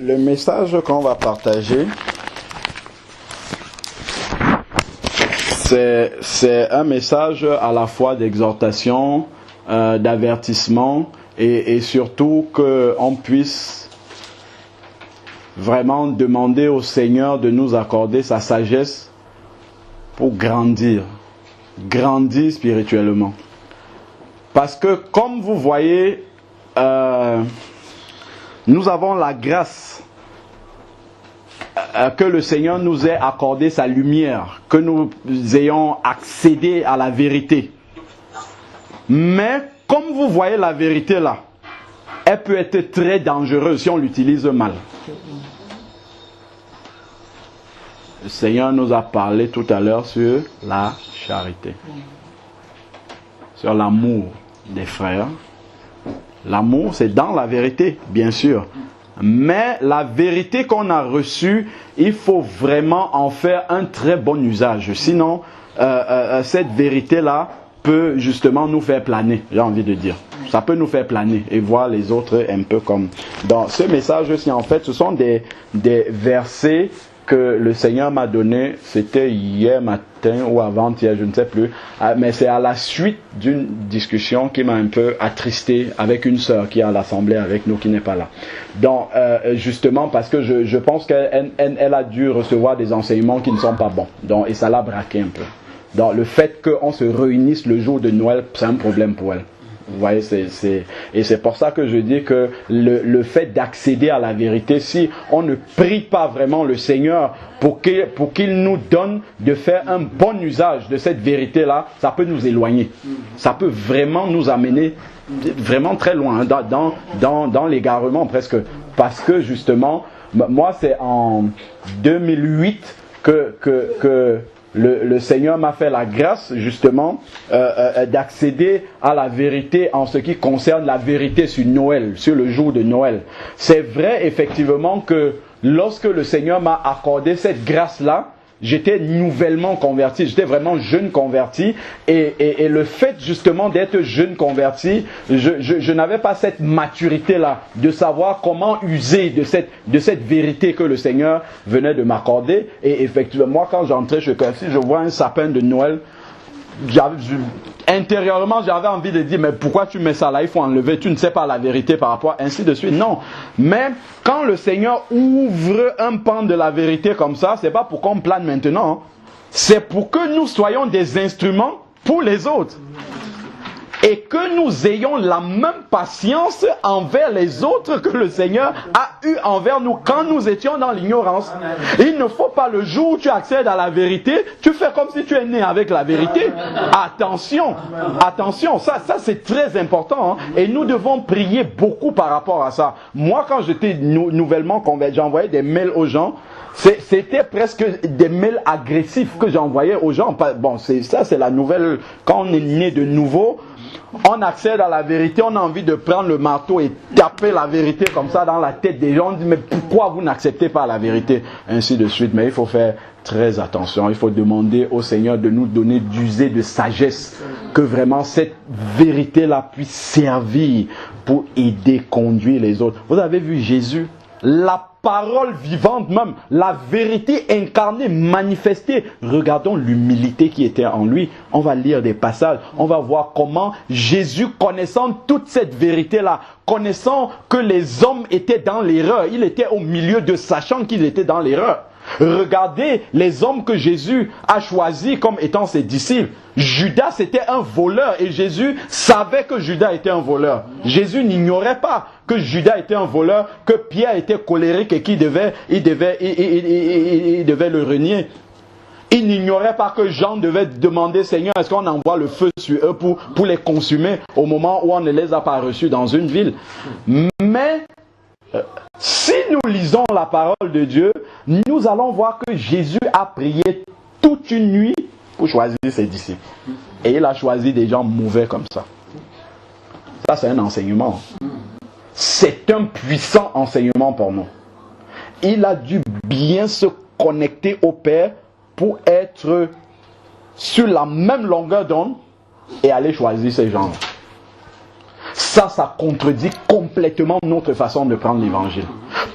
Le message qu'on va partager, c'est un message à la fois d'exhortation, d'avertissement et surtout qu'on puisse vraiment demander au Seigneur de nous accorder sa sagesse pour grandir spirituellement. Parce que comme vous voyez, nous avons la grâce que le Seigneur nous ait accordé sa lumière, que nous ayons accédé à la vérité. Mais comme vous voyez la vérité là, elle peut être très dangereuse si on l'utilise mal. Le Seigneur nous a parlé tout à l'heure sur la charité, sur l'amour des frères. L'amour, c'est dans la vérité, bien sûr. Mais la vérité qu'on a reçue, il faut vraiment en faire un très bon usage. Sinon, cette vérité-là peut justement nous faire planer, j'ai envie de dire. Ça peut nous faire planer et voir les autres un peu comme... Dans ce message-ci, en fait, ce sont des versets que le Seigneur m'a donné, c'était hier matin ou avant-hier, je ne sais plus, mais c'est à la suite d'une discussion qui m'a un peu attristé avec une sœur qui est à l'assemblée avec nous, qui n'est pas là. Donc, justement, parce que je pense qu'elle a dû recevoir des enseignements qui ne sont pas bons. Donc, et ça l'a braqué un peu. Donc, le fait qu'on se réunisse le jour de Noël, c'est un problème pour elle. Vous voyez, et c'est pour ça que je dis que le fait d'accéder à la vérité, si on ne prie pas vraiment le Seigneur pour qu'il nous donne de faire un bon usage de cette vérité-là, ça peut nous éloigner. Ça peut vraiment nous amener vraiment très loin, dans l'égarement presque. Parce que justement, moi c'est en 2008 que le Seigneur m'a fait la grâce justement d'accéder à la vérité en ce qui concerne la vérité sur Noël, sur le jour de Noël. C'est vrai effectivement que lorsque le Seigneur m'a accordé cette grâce-là, j'étais nouvellement converti, j'étais vraiment jeune converti et le fait justement d'être jeune converti, je n'avais pas cette maturité-là de savoir comment user de cette vérité que le Seigneur venait de m'accorder. Et effectivement, moi quand j'entrais chez Cassis, je vois un sapin de Noël, intérieurement j'avais envie de dire mais pourquoi tu mets ça là, il faut enlever, tu ne sais pas la vérité par rapport, ainsi de suite. Non, mais quand le Seigneur ouvre un pan de la vérité comme ça, c'est pas pour qu'on plane maintenant, c'est pour que nous soyons des instruments pour les autres et que nous ayons la même patience envers les autres que le Seigneur a eu envers nous quand nous étions dans l'ignorance. Il ne faut pas, le jour où tu accèdes à la vérité, tu fais comme si tu es né avec la vérité. Attention, ça c'est très important, hein, et nous devons prier beaucoup par rapport à ça. Moi quand j'étais nouvellement converti, j'envoyais des mails aux gens. C'était presque des mails agressifs que j'envoyais aux gens. Bon, ça c'est la nouvelle, quand on est né de nouveau, on accède à la vérité, on a envie de prendre le marteau et taper la vérité comme ça dans la tête des gens. On dit mais pourquoi vous n'acceptez pas la vérité, ainsi de suite. Mais il faut faire très attention, il faut demander au Seigneur de nous donner d'user de sagesse, que vraiment cette vérité-là puisse servir pour aider, conduire les autres. Vous avez vu Jésus, la parole vivante même, la vérité incarnée, manifestée. Regardons l'humilité qui était en lui. On va lire des passages, on va voir comment Jésus, connaissant toute cette vérité-là, connaissant que les hommes étaient dans l'erreur, il était au milieu de sachant qu'ils étaient dans l'erreur. Regardez les hommes que Jésus a choisis comme étant ses disciples. Judas c'était un voleur et Jésus savait que Judas était un voleur. Jésus n'ignorait pas que Judas était un voleur, que Pierre était colérique et qu'il devait le renier. Il n'ignorait pas que Jean devait demander, Seigneur, est-ce qu'on envoie le feu sur eux pour les consumer au moment où on ne les a pas reçus dans une ville. Mais si nous lisons la parole de Dieu, nous allons voir que Jésus a prié toute une nuit pour choisir ses disciples. Et il a choisi des gens mauvais comme ça. Ça, c'est un enseignement. C'est un puissant enseignement pour nous. Il a dû bien se connecter au Père pour être sur la même longueur d'onde et aller choisir ces gens. Ça contredit complètement notre façon de prendre l'évangile.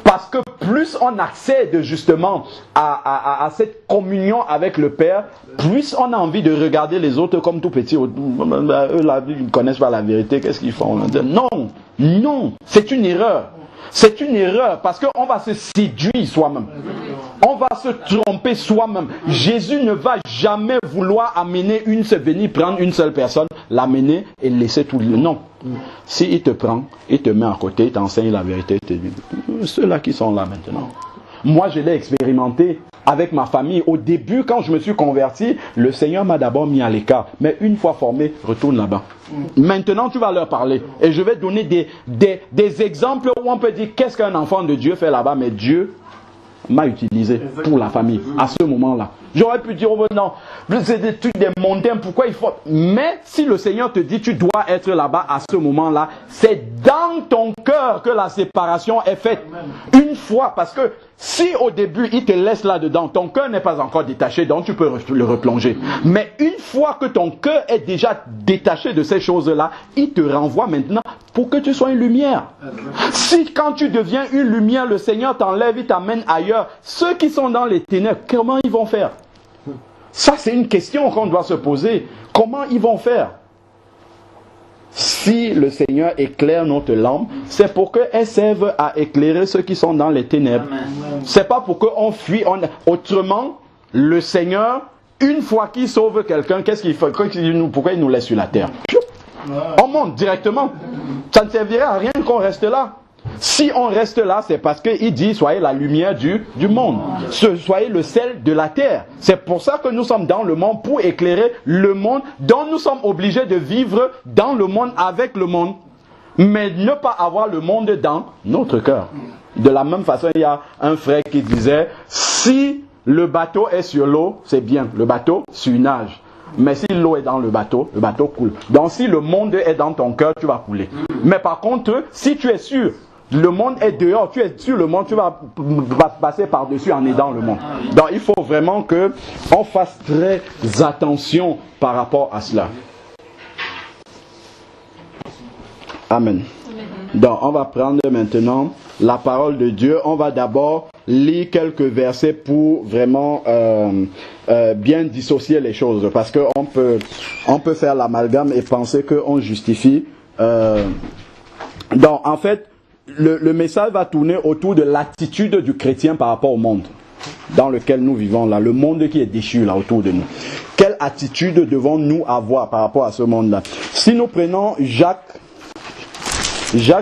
Parce Parce que plus on accède justement à cette communion avec le Père, plus on a envie de regarder les autres comme tout petits. Eux là, ils ne connaissent pas la vérité, qu'est-ce qu'ils font? Non, non, c'est une erreur. C'est une erreur parce qu'on va se séduire soi-même. On va se tromper soi-même. Jésus ne va jamais vouloir venir prendre une seule personne, l'amener et laisser tout le monde. Non. S'il te prend, il te met à côté, il t'enseigne la vérité, il te dit, ceux-là qui sont là maintenant. Moi, je l'ai expérimenté avec ma famille. Au début, quand je me suis converti, le Seigneur m'a d'abord mis à l'écart. Mais une fois formé, retourne là-bas. Maintenant, tu vas leur parler. Et je vais donner des exemples où on peut dire qu'est-ce qu'un enfant de Dieu fait là-bas. Mais Dieu m'a utilisé pour la famille à ce moment-là. J'aurais pu dire, oh non, c'est des trucs des mondains, pourquoi il faut... Mais si le Seigneur te dit, tu dois être là-bas à ce moment-là, c'est dans ton cœur que la séparation est faite. Une fois, parce que si au début, il te laisse là-dedans, ton cœur n'est pas encore détaché, donc tu peux le replonger. Mais une fois que ton cœur est déjà détaché de ces choses-là, il te renvoie maintenant pour que tu sois une lumière. Si quand tu deviens une lumière, le Seigneur t'enlève, il t'amène ailleurs, ceux qui sont dans les ténèbres, comment ils vont faire? Ça, c'est une question qu'on doit se poser. Comment ils vont faire? Si le Seigneur éclaire notre lampe, c'est pour qu'elle serve à éclairer ceux qui sont dans les ténèbres. C'est pas pour qu'on fuit. Autrement, le Seigneur, une fois qu'il sauve quelqu'un, qu'est-ce qu'il fait? Pourquoi il nous laisse sur la terre? On monte directement. Ça ne servirait à rien qu'on reste là. Si on reste là, c'est parce qu'il dit soyez la lumière du monde. Soyez le sel de la terre. C'est pour ça que nous sommes dans le monde, pour éclairer le monde dont nous sommes obligés de vivre dans le monde, avec le monde. Mais ne pas avoir le monde dans notre cœur. De la même façon, il y a un frère qui disait, si le bateau est sur l'eau, c'est bien. Le bateau surnage. Mais si l'eau est dans le bateau coule. Donc si le monde est dans ton cœur, tu vas couler. Mais par contre, si tu es sûr, le monde est dehors, tu es sur le monde, tu vas passer par-dessus en aidant le monde. Donc il faut vraiment qu'on fasse très attention par rapport à cela. Amen. Donc on va prendre maintenant la parole de Dieu. On va d'abord lire quelques versets pour vraiment bien dissocier les choses. Parce qu'on peut faire l'amalgame et penser qu'on justifie. Donc en fait, le message va tourner autour de l'attitude du chrétien par rapport au monde dans lequel nous vivons là, le monde qui est déchu là autour de nous. Quelle attitude devons-nous avoir par rapport à ce monde-là? Si nous prenons Jacques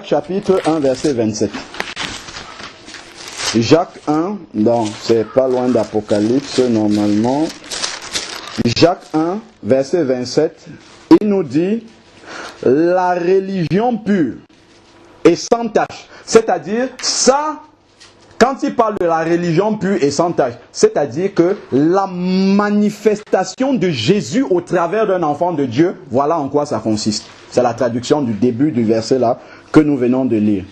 chapitre 1 verset 27. Jacques 1, donc c'est pas loin d'Apocalypse normalement. Jacques 1 verset 27, il nous dit la religion pure et sans tache. C'est-à-dire, ça, quand il parle de la religion pure et sans tache, c'est-à-dire que la manifestation de Jésus au travers d'un enfant de Dieu, voilà en quoi ça consiste. C'est la traduction du début du verset là que nous venons de lire.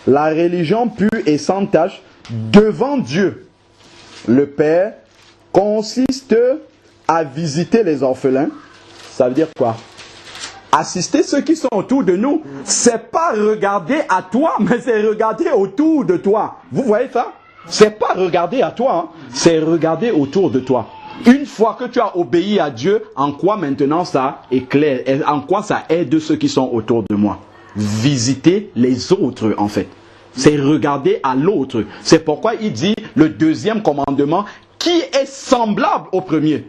La religion pure et sans tache devant Dieu, le Père, consiste à visiter les orphelins. Ça veut dire quoi? Assister ceux qui sont autour de nous, c'est pas regarder à toi, mais c'est regarder autour de toi. Vous voyez ça? C'est pas regarder à toi, hein? C'est regarder autour de toi. Une fois que tu as obéi à Dieu, en quoi maintenant ça éclaire? En quoi ça aide ceux qui sont autour de moi? Visiter les autres en fait. C'est regarder à l'autre. C'est pourquoi il dit le deuxième commandement qui est semblable au premier.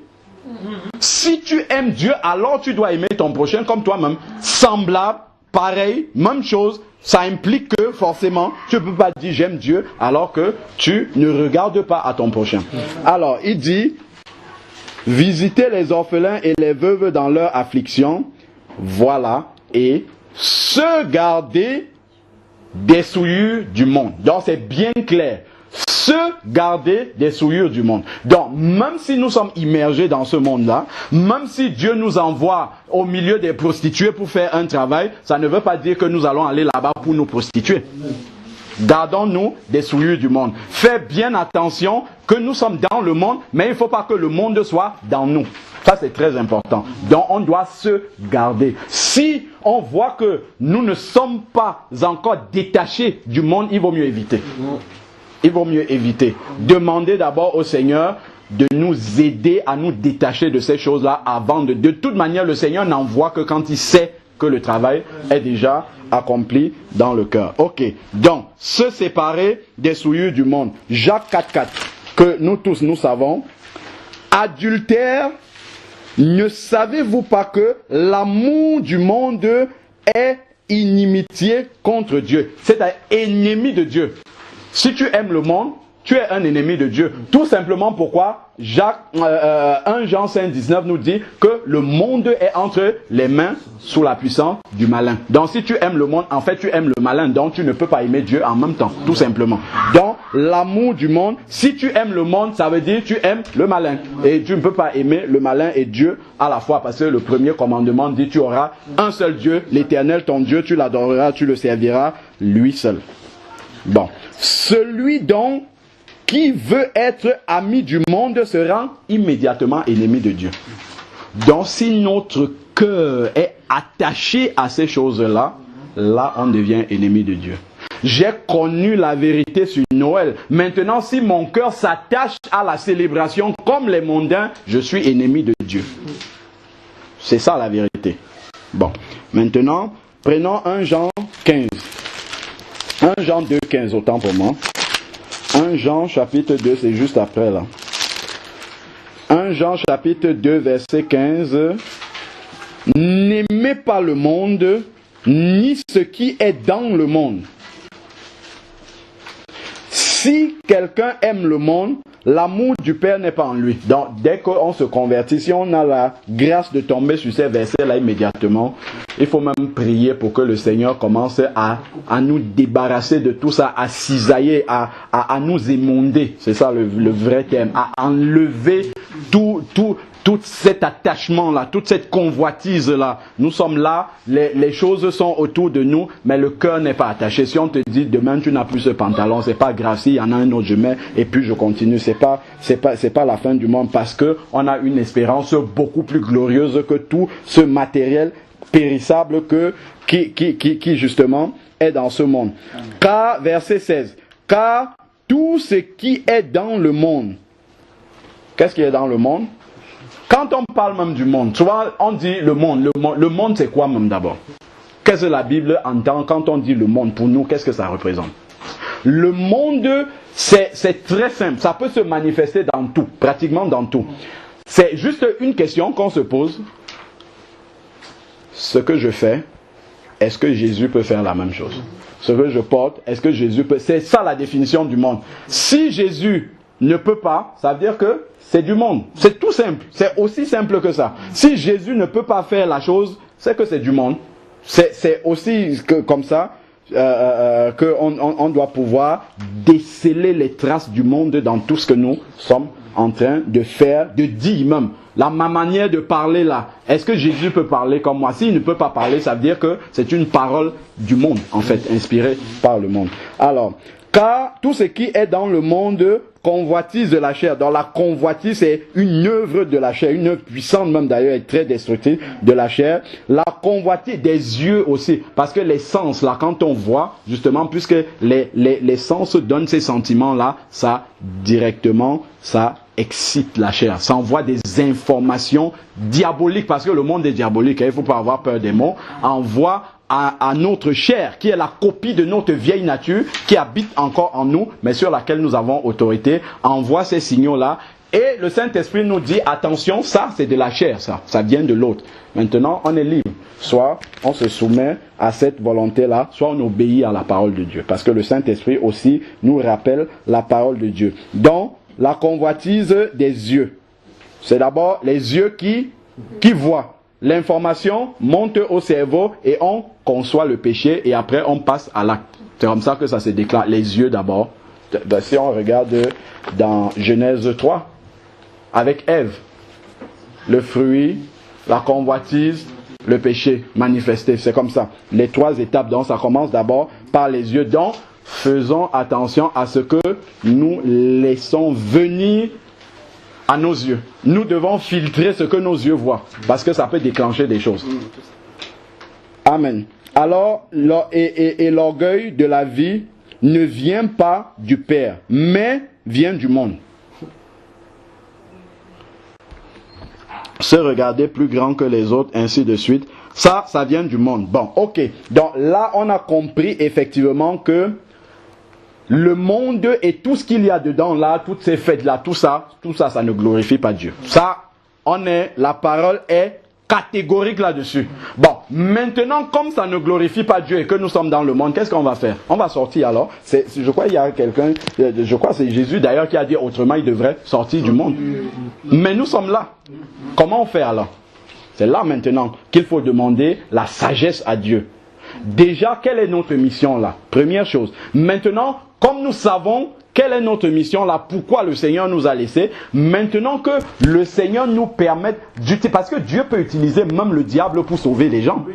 Si tu aimes Dieu, alors tu dois aimer ton prochain comme toi-même. Semblable, pareil, même chose. Ça implique que forcément, tu ne peux pas dire j'aime Dieu alors que tu ne regardes pas à ton prochain. Alors, il dit, visitez les orphelins et les veuves dans leur affliction. Voilà. Et se garder des souillures du monde. Donc c'est bien clair. Se garder des souillures du monde. Donc même si nous sommes immergés dans ce monde-là, même si Dieu nous envoie au milieu des prostituées pour faire un travail, ça ne veut pas dire que nous allons aller là-bas pour nous prostituer. Gardons-nous des souillures du monde. Fais bien attention que nous sommes dans le monde, mais il ne faut pas que le monde soit dans nous. Ça, c'est très important. Donc, on doit se garder. Si on voit que nous ne sommes pas encore détachés du monde, il vaut mieux éviter. il vaut mieux éviter. Demandez d'abord au Seigneur de nous aider à nous détacher de ces choses-là avant de... De toute manière, le Seigneur n'en voit que quand il sait que le travail est déjà accompli dans le cœur. Ok, donc, se séparer des souillures du monde. Jacques 4,4, que nous tous nous savons. Adultère, ne savez-vous pas que l'amour du monde est inimitié contre Dieu? C'est-à-dire ennemi de Dieu. Si tu aimes le monde, tu es un ennemi de Dieu. Tout simplement pourquoi 1 Jean 5,19 nous dit que le monde est entre les mains sous la puissance du malin. Donc si tu aimes le monde, en fait tu aimes le malin, donc tu ne peux pas aimer Dieu en même temps, tout simplement. Donc l'amour du monde, si tu aimes le monde, ça veut dire que tu aimes le malin. Et tu ne peux pas aimer le malin et Dieu à la fois, parce que le premier commandement dit tu auras un seul Dieu, l'Éternel ton Dieu, tu l'adoreras, tu le serviras lui seul. Bon, celui dont qui veut être ami du monde se rend immédiatement ennemi de Dieu. Donc si notre cœur est attaché à ces choses-là, là on devient ennemi de Dieu. J'ai connu la vérité sur Noël. Maintenant, si mon cœur s'attache à la célébration comme les mondains, je suis ennemi de Dieu. C'est ça la vérité. Bon, maintenant, prenons 1 Jean 15. 1 Jean 2, 15, autant pour moi. 1 Jean chapitre 2, c'est juste après là. 1 Jean chapitre 2, verset 15. N'aimez pas le monde, ni ce qui est dans le monde. Si quelqu'un aime le monde, l'amour du Père n'est pas en lui. Donc, dès qu'on se convertit, si on a la grâce de tomber sur ces versets-là immédiatement, il faut même prier pour que le Seigneur commence à nous débarrasser de tout ça, à cisailler, à nous émonder. C'est ça le vrai terme. À enlever tout cet attachement-là, toute cette convoitise-là. Nous sommes là, les choses sont autour de nous, mais le cœur n'est pas attaché. Si on te dit, demain tu n'as plus ce pantalon, c'est pas grave, s'il y en a un autre, je mets, et puis je continue. C'est pas la fin du monde, parce que on a une espérance beaucoup plus glorieuse que tout ce matériel périssable qui justement est dans ce monde. Car, verset 16, car tout ce qui est dans le monde, qu'est-ce qui est dans le monde? Quand on parle même du monde, souvent on dit le monde. Le monde c'est quoi même d'abord? Qu'est-ce que la Bible entend quand on dit le monde? Pour nous, qu'est-ce que ça représente? Le monde, c'est très simple. Ça peut se manifester dans tout, pratiquement dans tout. C'est juste une question qu'on se pose. Ce que je fais, est-ce que Jésus peut faire la même chose? Ce que je porte, est-ce que Jésus peut... C'est ça la définition du monde. Si Jésus ne peut pas, ça veut dire que c'est du monde. C'est tout simple. C'est aussi simple que ça. Si Jésus ne peut pas faire la chose, c'est que c'est du monde. C'est aussi comme ça qu'on doit pouvoir déceler les traces du monde dans tout ce que nous sommes en train de faire, de dire même. Ma manière de parler là, est-ce que Jésus peut parler comme moi? S'il ne peut pas parler, ça veut dire que c'est une parole du monde, en fait, inspirée par le monde. Alors, car tout ce qui est dans le monde convoitise de la chair. Donc la convoitise, c'est une œuvre de la chair, une œuvre puissante même d'ailleurs, et très destructrice de la chair. La convoitise des yeux aussi, parce que les sens là, quand on voit, justement, puisque les sens donnent ces sentiments là, ça directement, ça excite la chair. Ça envoie des informations diaboliques, parce que le monde est diabolique, hein, il ne faut pas avoir peur des mots, envoie à notre chair, qui est la copie de notre vieille nature, qui habite encore en nous, mais sur laquelle nous avons autorité, envoie ces signaux-là. Et le Saint-Esprit nous dit, attention, ça c'est de la chair, ça vient de l'autre. Maintenant, on est libre. Soit on se soumet à cette volonté-là, soit on obéit à la parole de Dieu. Parce que le Saint-Esprit aussi nous rappelle la parole de Dieu. Donc, la convoitise des yeux. C'est d'abord les yeux qui voient. L'information monte au cerveau et on conçoit le péché et après on passe à l'acte. C'est comme ça que ça se déclare. Les yeux d'abord. Si on regarde dans Genèse 3, avec Ève, le fruit, la convoitise, le péché manifesté. C'est comme ça. Les 3 étapes. Donc ça commence d'abord par les yeux. Donc faisons attention à ce que nous laissons venir à nos yeux. Nous devons filtrer ce que nos yeux voient, parce que ça peut déclencher des choses. Amen. Alors, et l'orgueil de la vie ne vient pas du Père, mais vient du monde. Se regarder plus grand que les autres, ainsi de suite. Ça vient du monde. Bon, ok. Donc là, on a compris effectivement que le monde et tout ce qu'il y a dedans là, toutes ces fêtes-là, tout ça, ça ne glorifie pas Dieu. Ça, la parole est catégorique là-dessus. Bon, maintenant, comme ça ne glorifie pas Dieu et que nous sommes dans le monde, qu'est-ce qu'on va faire? On va sortir alors. Je crois qu'il y a quelqu'un, je crois que c'est Jésus d'ailleurs qui a dit autrement, il devrait sortir du monde. Mais nous sommes là. Comment on fait alors? C'est là maintenant qu'il faut demander la sagesse à Dieu. Déjà, quelle est notre mission là? Première chose. Maintenant, comme nous savons quelle est notre mission là, pourquoi le Seigneur nous a laissés, maintenant que le Seigneur nous permette d'utiliser, parce que Dieu peut utiliser même le diable pour sauver les gens.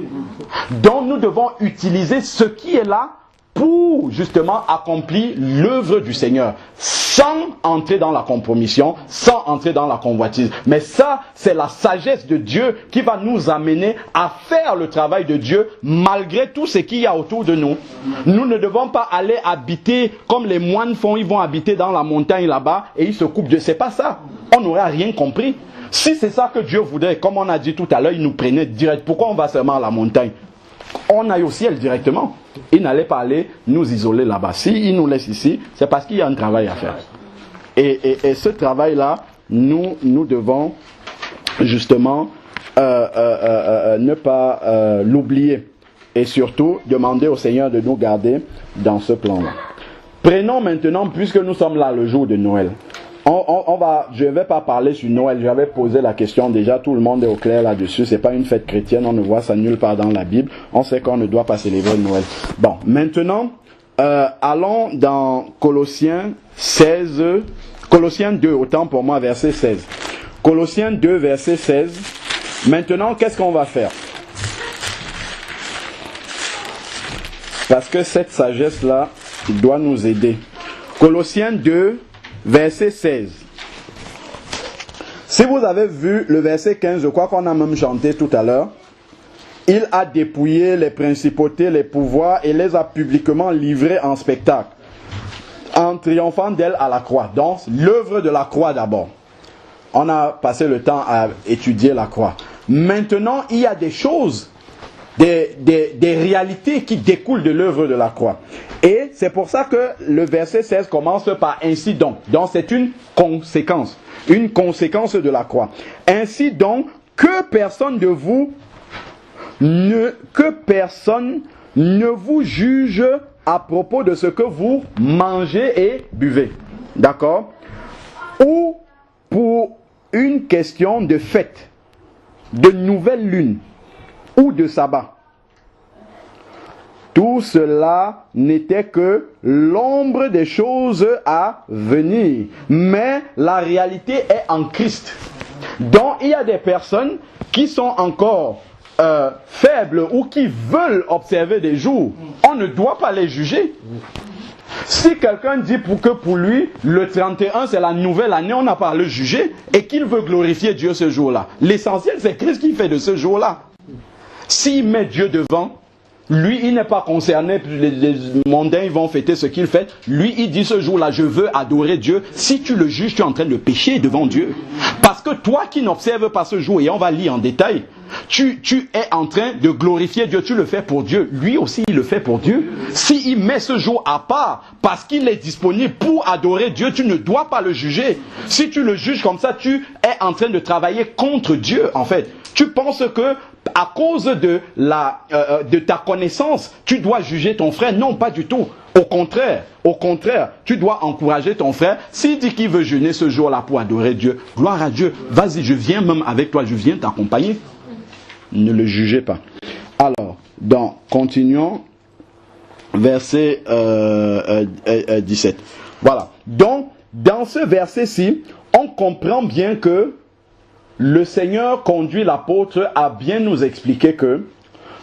Donc nous devons utiliser ce qui est là pour justement accomplir l'œuvre du Seigneur, sans entrer dans la compromission, sans entrer dans la convoitise. Mais ça, c'est la sagesse de Dieu qui va nous amener à faire le travail de Dieu malgré tout ce qu'il y a autour de nous. Nous ne devons pas aller habiter comme les moines font, ils vont habiter dans la montagne là-bas et ils se coupent de... C'est pas ça. On n'aurait rien compris. Si c'est ça que Dieu voudrait, comme on a dit tout à l'heure, il nous prenait direct. Pourquoi on va seulement à la montagne? On aille au ciel directement. Il n'allait pas aller nous isoler là-bas. S'il nous laisse ici, c'est parce qu'il y a un travail à faire. Et ce travail-là, nous devons justement ne pas l'oublier. Et surtout, demander au Seigneur de nous garder dans ce plan-là. Prenons maintenant, puisque nous sommes là le jour de Noël, je ne vais pas parler sur Noël, j'avais posé la question déjà, tout le monde est au clair là-dessus, c'est pas une fête chrétienne, on ne voit ça nulle part dans la Bible, on sait qu'on ne doit pas célébrer Noël. Bon, maintenant, allons dans Colossiens 2, autant pour moi, verset 16. Colossiens 2, verset 16. Maintenant, qu'est-ce qu'on va faire? Parce que cette sagesse-là doit nous aider. Colossiens 2, verset 16. Si vous avez vu le verset 15, je crois qu'on a même chanté tout à l'heure. Il a dépouillé les principautés, les pouvoirs et les a publiquement livrés en spectacle, en triomphant d'elle à la croix. Donc, l'œuvre de la croix d'abord. On a passé le temps à étudier la croix. Maintenant, il y a des choses, des réalités qui découlent de l'œuvre de la croix. Et c'est pour ça que le verset 16 commence par ainsi donc. Donc c'est une conséquence de la croix. Ainsi donc, que personne ne vous juge à propos de ce que vous mangez et buvez. D'accord? Ou pour une question de fête, de nouvelle lune ou de sabbat. Tout cela n'était que l'ombre des choses à venir. Mais la réalité est en Christ. Donc il y a des personnes qui sont encore faibles ou qui veulent observer des jours. On ne doit pas les juger. Si quelqu'un dit que pour lui, le 31 c'est la nouvelle année, on n'a pas à le juger et qu'il veut glorifier Dieu ce jour-là. L'essentiel c'est Christ qui fait de ce jour-là. S'il met Dieu devant, lui, il n'est pas concerné, les mondains ils vont fêter ce qu'il fait. Lui, il dit ce jour-là, je veux adorer Dieu. Si tu le juges, tu es en train de pécher devant Dieu. Parce que toi qui n'observes pas ce jour, et on va lire en détail, tu es en train de glorifier Dieu, tu le fais pour Dieu. Lui aussi, il le fait pour Dieu. S'il met ce jour à part, parce qu'il est disponible pour adorer Dieu, tu ne dois pas le juger. Si tu le juges comme ça, tu es en train de travailler contre Dieu, en fait. Tu penses que à cause de ta connaissance, tu dois juger ton frère. Non, pas du tout. Au contraire, tu dois encourager ton frère. S'il dit qu'il veut jeûner ce jour-là pour adorer Dieu, gloire à Dieu. Vas-y, je viens même avec toi, je viens t'accompagner. Ne le jugez pas. Alors, continuons. Verset 17. Voilà. Donc, dans ce verset-ci, on comprend bien que le Seigneur conduit l'apôtre à bien nous expliquer que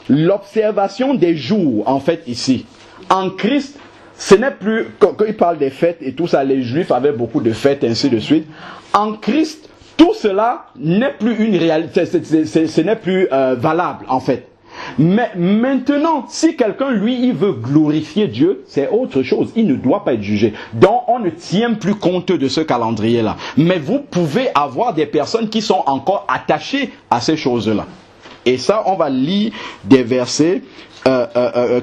l'observation des jours, en fait ici, en Christ, ce n'est plus, quand il parle des fêtes et tout ça, les Juifs avaient beaucoup de fêtes, ainsi de suite. En Christ, tout cela n'est plus une réalité, ce n'est plus valable, en fait. Mais maintenant, si quelqu'un, lui, il veut glorifier Dieu, c'est autre chose. Il ne doit pas être jugé. Donc, on ne tient plus compte de ce calendrier-là. Mais vous pouvez avoir des personnes qui sont encore attachées à ces choses-là. Et ça, on va lire des versets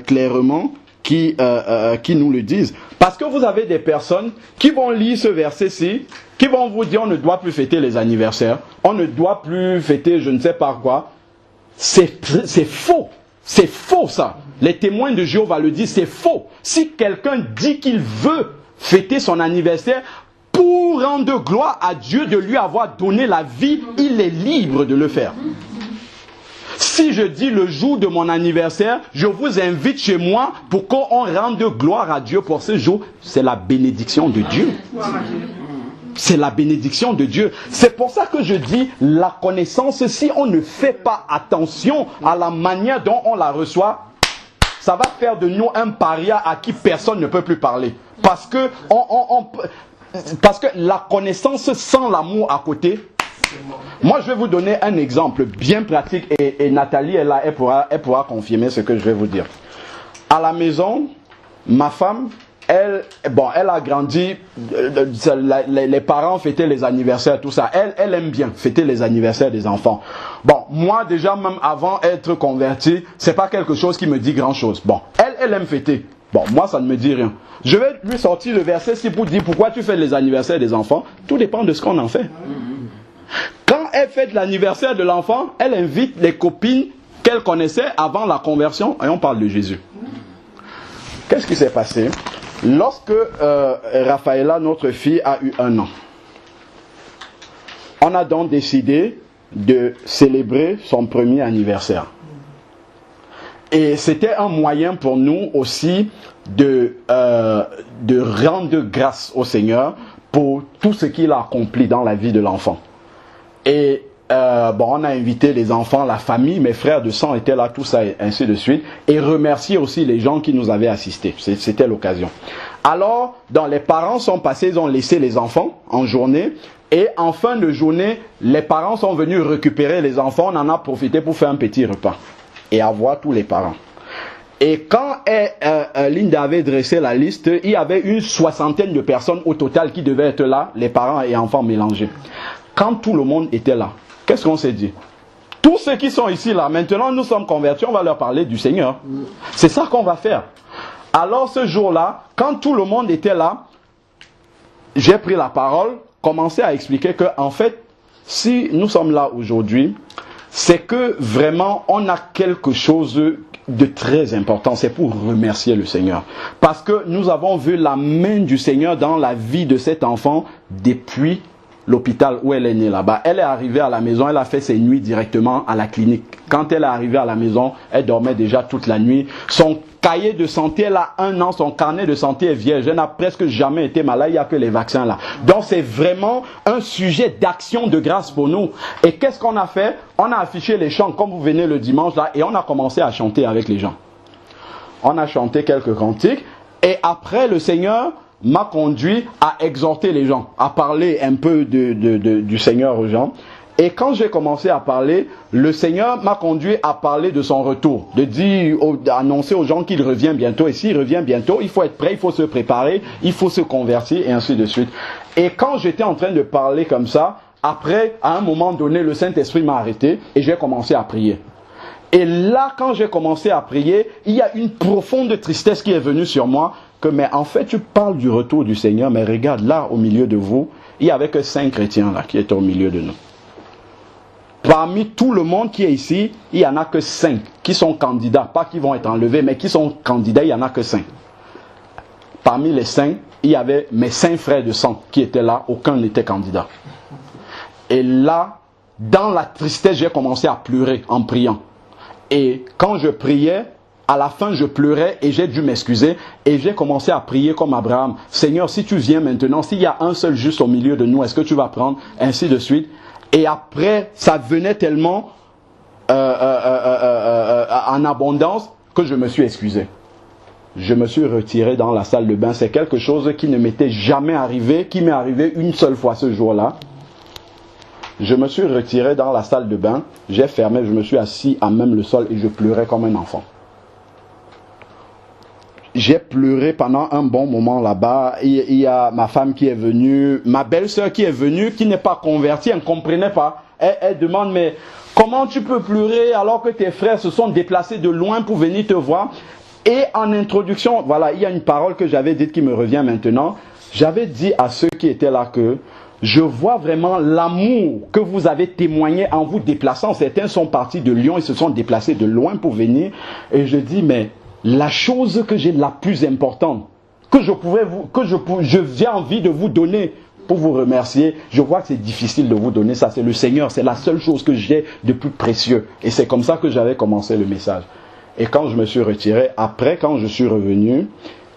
clairement qui nous le disent. Parce que vous avez des personnes qui vont lire ce verset-ci, qui vont vous dire on ne doit plus fêter les anniversaires, on ne doit plus fêter je ne sais pas quoi. C'est faux. C'est faux ça. Les témoins de Jéhovah le disent, c'est faux. Si quelqu'un dit qu'il veut fêter son anniversaire pour rendre gloire à Dieu de lui avoir donné la vie, il est libre de le faire. Si je dis le jour de mon anniversaire, je vous invite chez moi pour qu'on rende gloire à Dieu pour ce jour, c'est la bénédiction de Dieu. C'est la bénédiction de Dieu. C'est pour ça que je dis la connaissance, si on ne fait pas attention à la manière dont on la reçoit, ça va faire de nous un paria à qui personne ne peut plus parler. Parce que la connaissance sans l'amour à côté. Moi, je vais vous donner un exemple bien pratique et Nathalie est là, elle pourra confirmer ce que je vais vous dire. À la maison, ma femme, elle a grandi, les parents fêtaient les anniversaires, tout ça. Elle aime bien fêter les anniversaires des enfants. Bon, moi déjà, même avant d'être converti, c'est pas quelque chose qui me dit grand chose. Bon, elle aime fêter. Bon, moi, ça ne me dit rien. Je vais lui sortir le verset pour dire pourquoi tu fais les anniversaires des enfants. Tout dépend de ce qu'on en fait. Quand elle fête l'anniversaire de l'enfant, elle invite les copines qu'elle connaissait avant la conversion et on parle de Jésus. Qu'est-ce qui s'est passé? Lorsque Raphaëla, notre fille, a eu 1 an, on a donc décidé de célébrer son premier anniversaire. Et c'était un moyen pour nous aussi de rendre grâce au Seigneur pour tout ce qu'il a accompli dans la vie de l'enfant. Et on a invité les enfants, la famille, mes frères de sang étaient là, tout ça, et ainsi de suite. Et remercier aussi les gens qui nous avaient assistés. C'était l'occasion. Alors, les parents sont passés, ils ont laissé les enfants en journée. Et en fin de journée, les parents sont venus récupérer les enfants. On en a profité pour faire un petit repas. Et avoir tous les parents. Et quand Linda avait dressé la liste, il y avait une 60aine de personnes au total qui devaient être là, les parents et enfants mélangés. Quand tout le monde était là, qu'est-ce qu'on s'est dit? Tous ceux qui sont ici là, maintenant nous sommes convertis, on va leur parler du Seigneur. C'est ça qu'on va faire. Alors ce jour-là, quand tout le monde était là, j'ai pris la parole, commencé à expliquer que en fait, si nous sommes là aujourd'hui, c'est que vraiment on a quelque chose de très important, c'est pour remercier le Seigneur. Parce que nous avons vu la main du Seigneur dans la vie de cet enfant depuis l'hôpital où elle est née là-bas. Elle est arrivée à la maison, elle a fait ses nuits directement à la clinique. Quand elle est arrivée à la maison, elle dormait déjà toute la nuit. Son cahier de santé, elle a 1 an, son carnet de santé est vierge. Elle n'a presque jamais été malade, il n'y a que les vaccins là. Donc c'est vraiment un sujet d'action de grâce pour nous. Et qu'est-ce qu'on a fait? On a affiché les chants comme vous venez le dimanche là et on a commencé à chanter avec les gens. On a chanté quelques cantiques et après le Seigneur m'a conduit à exhorter les gens, à parler un peu du Seigneur aux gens. Et quand j'ai commencé à parler, le Seigneur m'a conduit à parler de son retour, d'annoncer aux gens qu'il revient bientôt. Et s'il revient bientôt, il faut être prêt, il faut se préparer, il faut se convertir et ainsi de suite. Et quand j'étais en train de parler comme ça, après, à un moment donné, le Saint-Esprit m'a arrêté et j'ai commencé à prier. Et là, quand j'ai commencé à prier, il y a une profonde tristesse qui est venue sur moi. Mais en fait, tu parles du retour du Seigneur, mais regarde, là, au milieu de vous, il n'y avait que 5 chrétiens là qui étaient au milieu de nous. Parmi tout le monde qui est ici, il n'y en a que 5 qui sont candidats, pas qui vont être enlevés, mais qui sont candidats, il n'y en a que 5. Parmi les 5, il y avait mes 5 frères de sang qui étaient là, aucun n'était candidat. Et là, dans la tristesse, j'ai commencé à pleurer en priant. Et quand je priais, à la fin, je pleurais et j'ai dû m'excuser. Et j'ai commencé à prier comme Abraham. Seigneur, si tu viens maintenant, s'il y a un seul juste au milieu de nous, est-ce que tu vas prendre? Ainsi de suite. Et après, ça venait tellement en abondance que je me suis excusé. Je me suis retiré dans la salle de bain. C'est quelque chose qui ne m'était jamais arrivé, qui m'est arrivé une seule fois ce jour-là. Je me suis retiré dans la salle de bain, j'ai fermé, je me suis assis à même le sol et je pleurais comme un enfant. J'ai pleuré pendant un bon moment là-bas. Il y a ma femme qui est venue, ma belle-sœur qui est venue, qui n'est pas convertie, elle ne comprenait pas. Elle demande, mais comment tu peux pleurer alors que tes frères se sont déplacés de loin pour venir te voir? Et en introduction, voilà, il y a une parole que j'avais dite qui me revient maintenant. J'avais dit à ceux qui étaient là que je vois vraiment l'amour que vous avez témoigné en vous déplaçant. Certains sont partis de Lyon, ils se sont déplacés de loin pour venir. Et je dis, mais la chose que j'ai la plus importante, que j'ai envie de vous donner pour vous remercier, je vois que c'est difficile de vous donner ça, c'est le Seigneur, c'est la seule chose que j'ai de plus précieux. Et c'est comme ça que j'avais commencé le message. Et quand je me suis retiré, après, quand je suis revenu,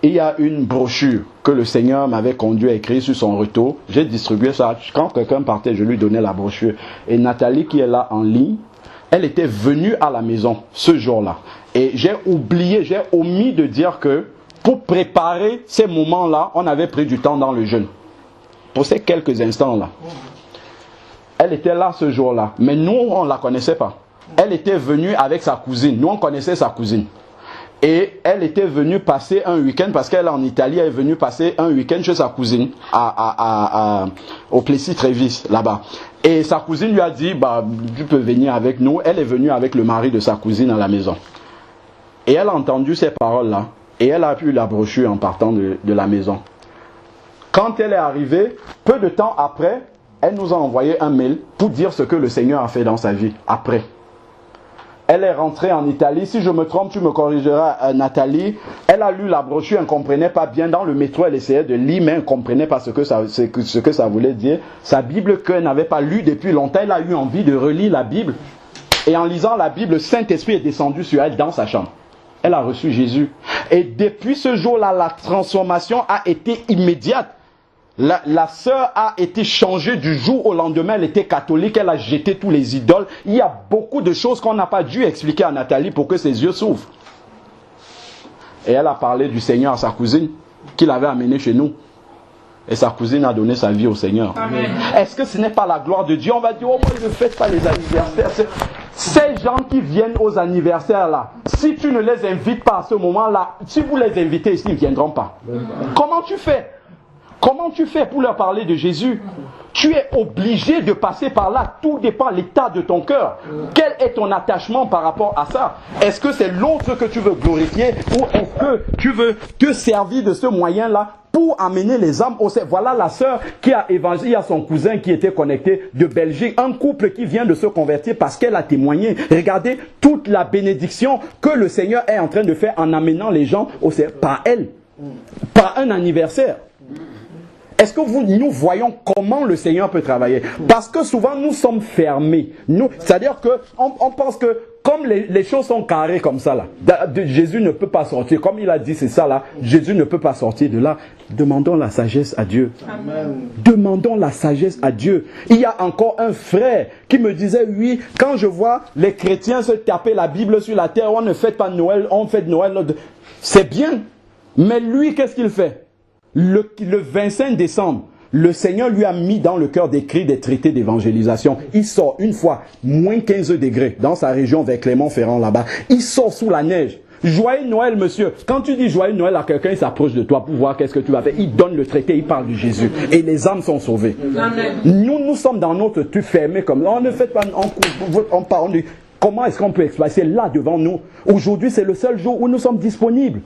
il y a une brochure que le Seigneur m'avait conduit à écrire sur son retour. J'ai distribué ça. Quand quelqu'un partait, je lui donnais la brochure. Et Nathalie, qui est là en ligne, elle était venue à la maison ce jour-là. Et j'ai omis de dire que pour préparer ces moments-là, on avait pris du temps dans le jeûne. Pour ces quelques instants-là. Elle était là ce jour-là. Mais nous, on ne la connaissait pas. Elle était venue avec sa cousine. Nous, on connaissait sa cousine. Et elle était venue passer un week-end, parce qu'elle est en Italie, elle est venue passer un week-end chez sa cousine, au Plessis Trévis, là-bas. Et sa cousine lui a dit, bah, tu peux venir avec nous. Elle est venue avec le mari de sa cousine à la maison. Et elle a entendu ces paroles-là. Et elle a eu la brochure en partant de la maison. Quand elle est arrivée, peu de temps après, elle nous a envoyé un mail pour dire ce que le Seigneur a fait dans sa vie, après. Elle est rentrée en Italie. Si je me trompe, tu me corrigeras, Nathalie. Elle a lu la brochure, elle ne comprenait pas bien. Dans le métro, elle essayait de lire, mais elle ne comprenait pas ce que ça voulait dire. Sa Bible qu'elle n'avait pas lue depuis longtemps, elle a eu envie de relire la Bible. Et en lisant la Bible, le Saint-Esprit est descendu sur elle dans sa chambre. Elle a reçu Jésus. Et depuis ce jour-là, la transformation a été immédiate. La sœur a été changée du jour au lendemain, elle était catholique, elle a jeté tous les idoles. Il y a beaucoup de choses qu'on n'a pas dû expliquer à Nathalie pour que ses yeux s'ouvrent. Et elle a parlé du Seigneur à sa cousine, qu'il avait amené chez nous. Et sa cousine a donné sa vie au Seigneur. Est-ce que ce n'est pas la gloire de Dieu? On va dire, oh moi je ne fais pas les anniversaires. Ces gens qui viennent aux anniversaires là, si tu ne les invites pas à ce moment-là, si vous les invitez ici, ils ne viendront pas. Comment tu fais? Comment tu fais pour leur parler de Jésus? Tu es obligé de passer par là. Tout dépend de l'état de ton cœur. Quel est ton attachement par rapport à ça? Est-ce que c'est l'autre que tu veux glorifier ou est-ce que tu veux te servir de ce moyen-là pour amener les âmes au ciel? Voilà la sœur qui a évangélisé à son cousin qui était connecté de Belgique. Un couple qui vient de se convertir parce qu'elle a témoigné. Regardez toute la bénédiction que le Seigneur est en train de faire en amenant les gens au ciel par elle. Par un anniversaire. Est-ce que nous voyons comment le Seigneur peut travailler? Parce que souvent nous sommes fermés. C'est-à-dire qu'on pense que comme les choses sont carrées comme ça là, Jésus ne peut pas sortir. Comme il a dit c'est ça là, Jésus ne peut pas sortir de là. Demandons la sagesse à Dieu. Amen. Demandons la sagesse à Dieu. Il y a encore un frère qui me disait, oui, quand je vois les chrétiens se taper la Bible sur la terre, on ne fête pas Noël, on fête Noël. C'est bien. Mais lui, qu'est-ce qu'il fait? Le 25 décembre, le Seigneur lui a mis dans le cœur d'écrire des traités d'évangélisation. Il sort une fois, moins 15 degrés, dans sa région vers Clermont-Ferrand là-bas. Il sort sous la neige. Joyeux Noël, monsieur. Quand tu dis joyeux Noël à quelqu'un, il s'approche de toi pour voir qu'est-ce que tu vas faire. Il donne le traité, il parle de Jésus. Et les âmes sont sauvées. Amen. Nous sommes dans notre truc fermé comme ça. On ne fait pas, on parle. Comment est-ce qu'on peut exploiter là devant nous? Aujourd'hui, c'est le seul jour où nous sommes disponibles.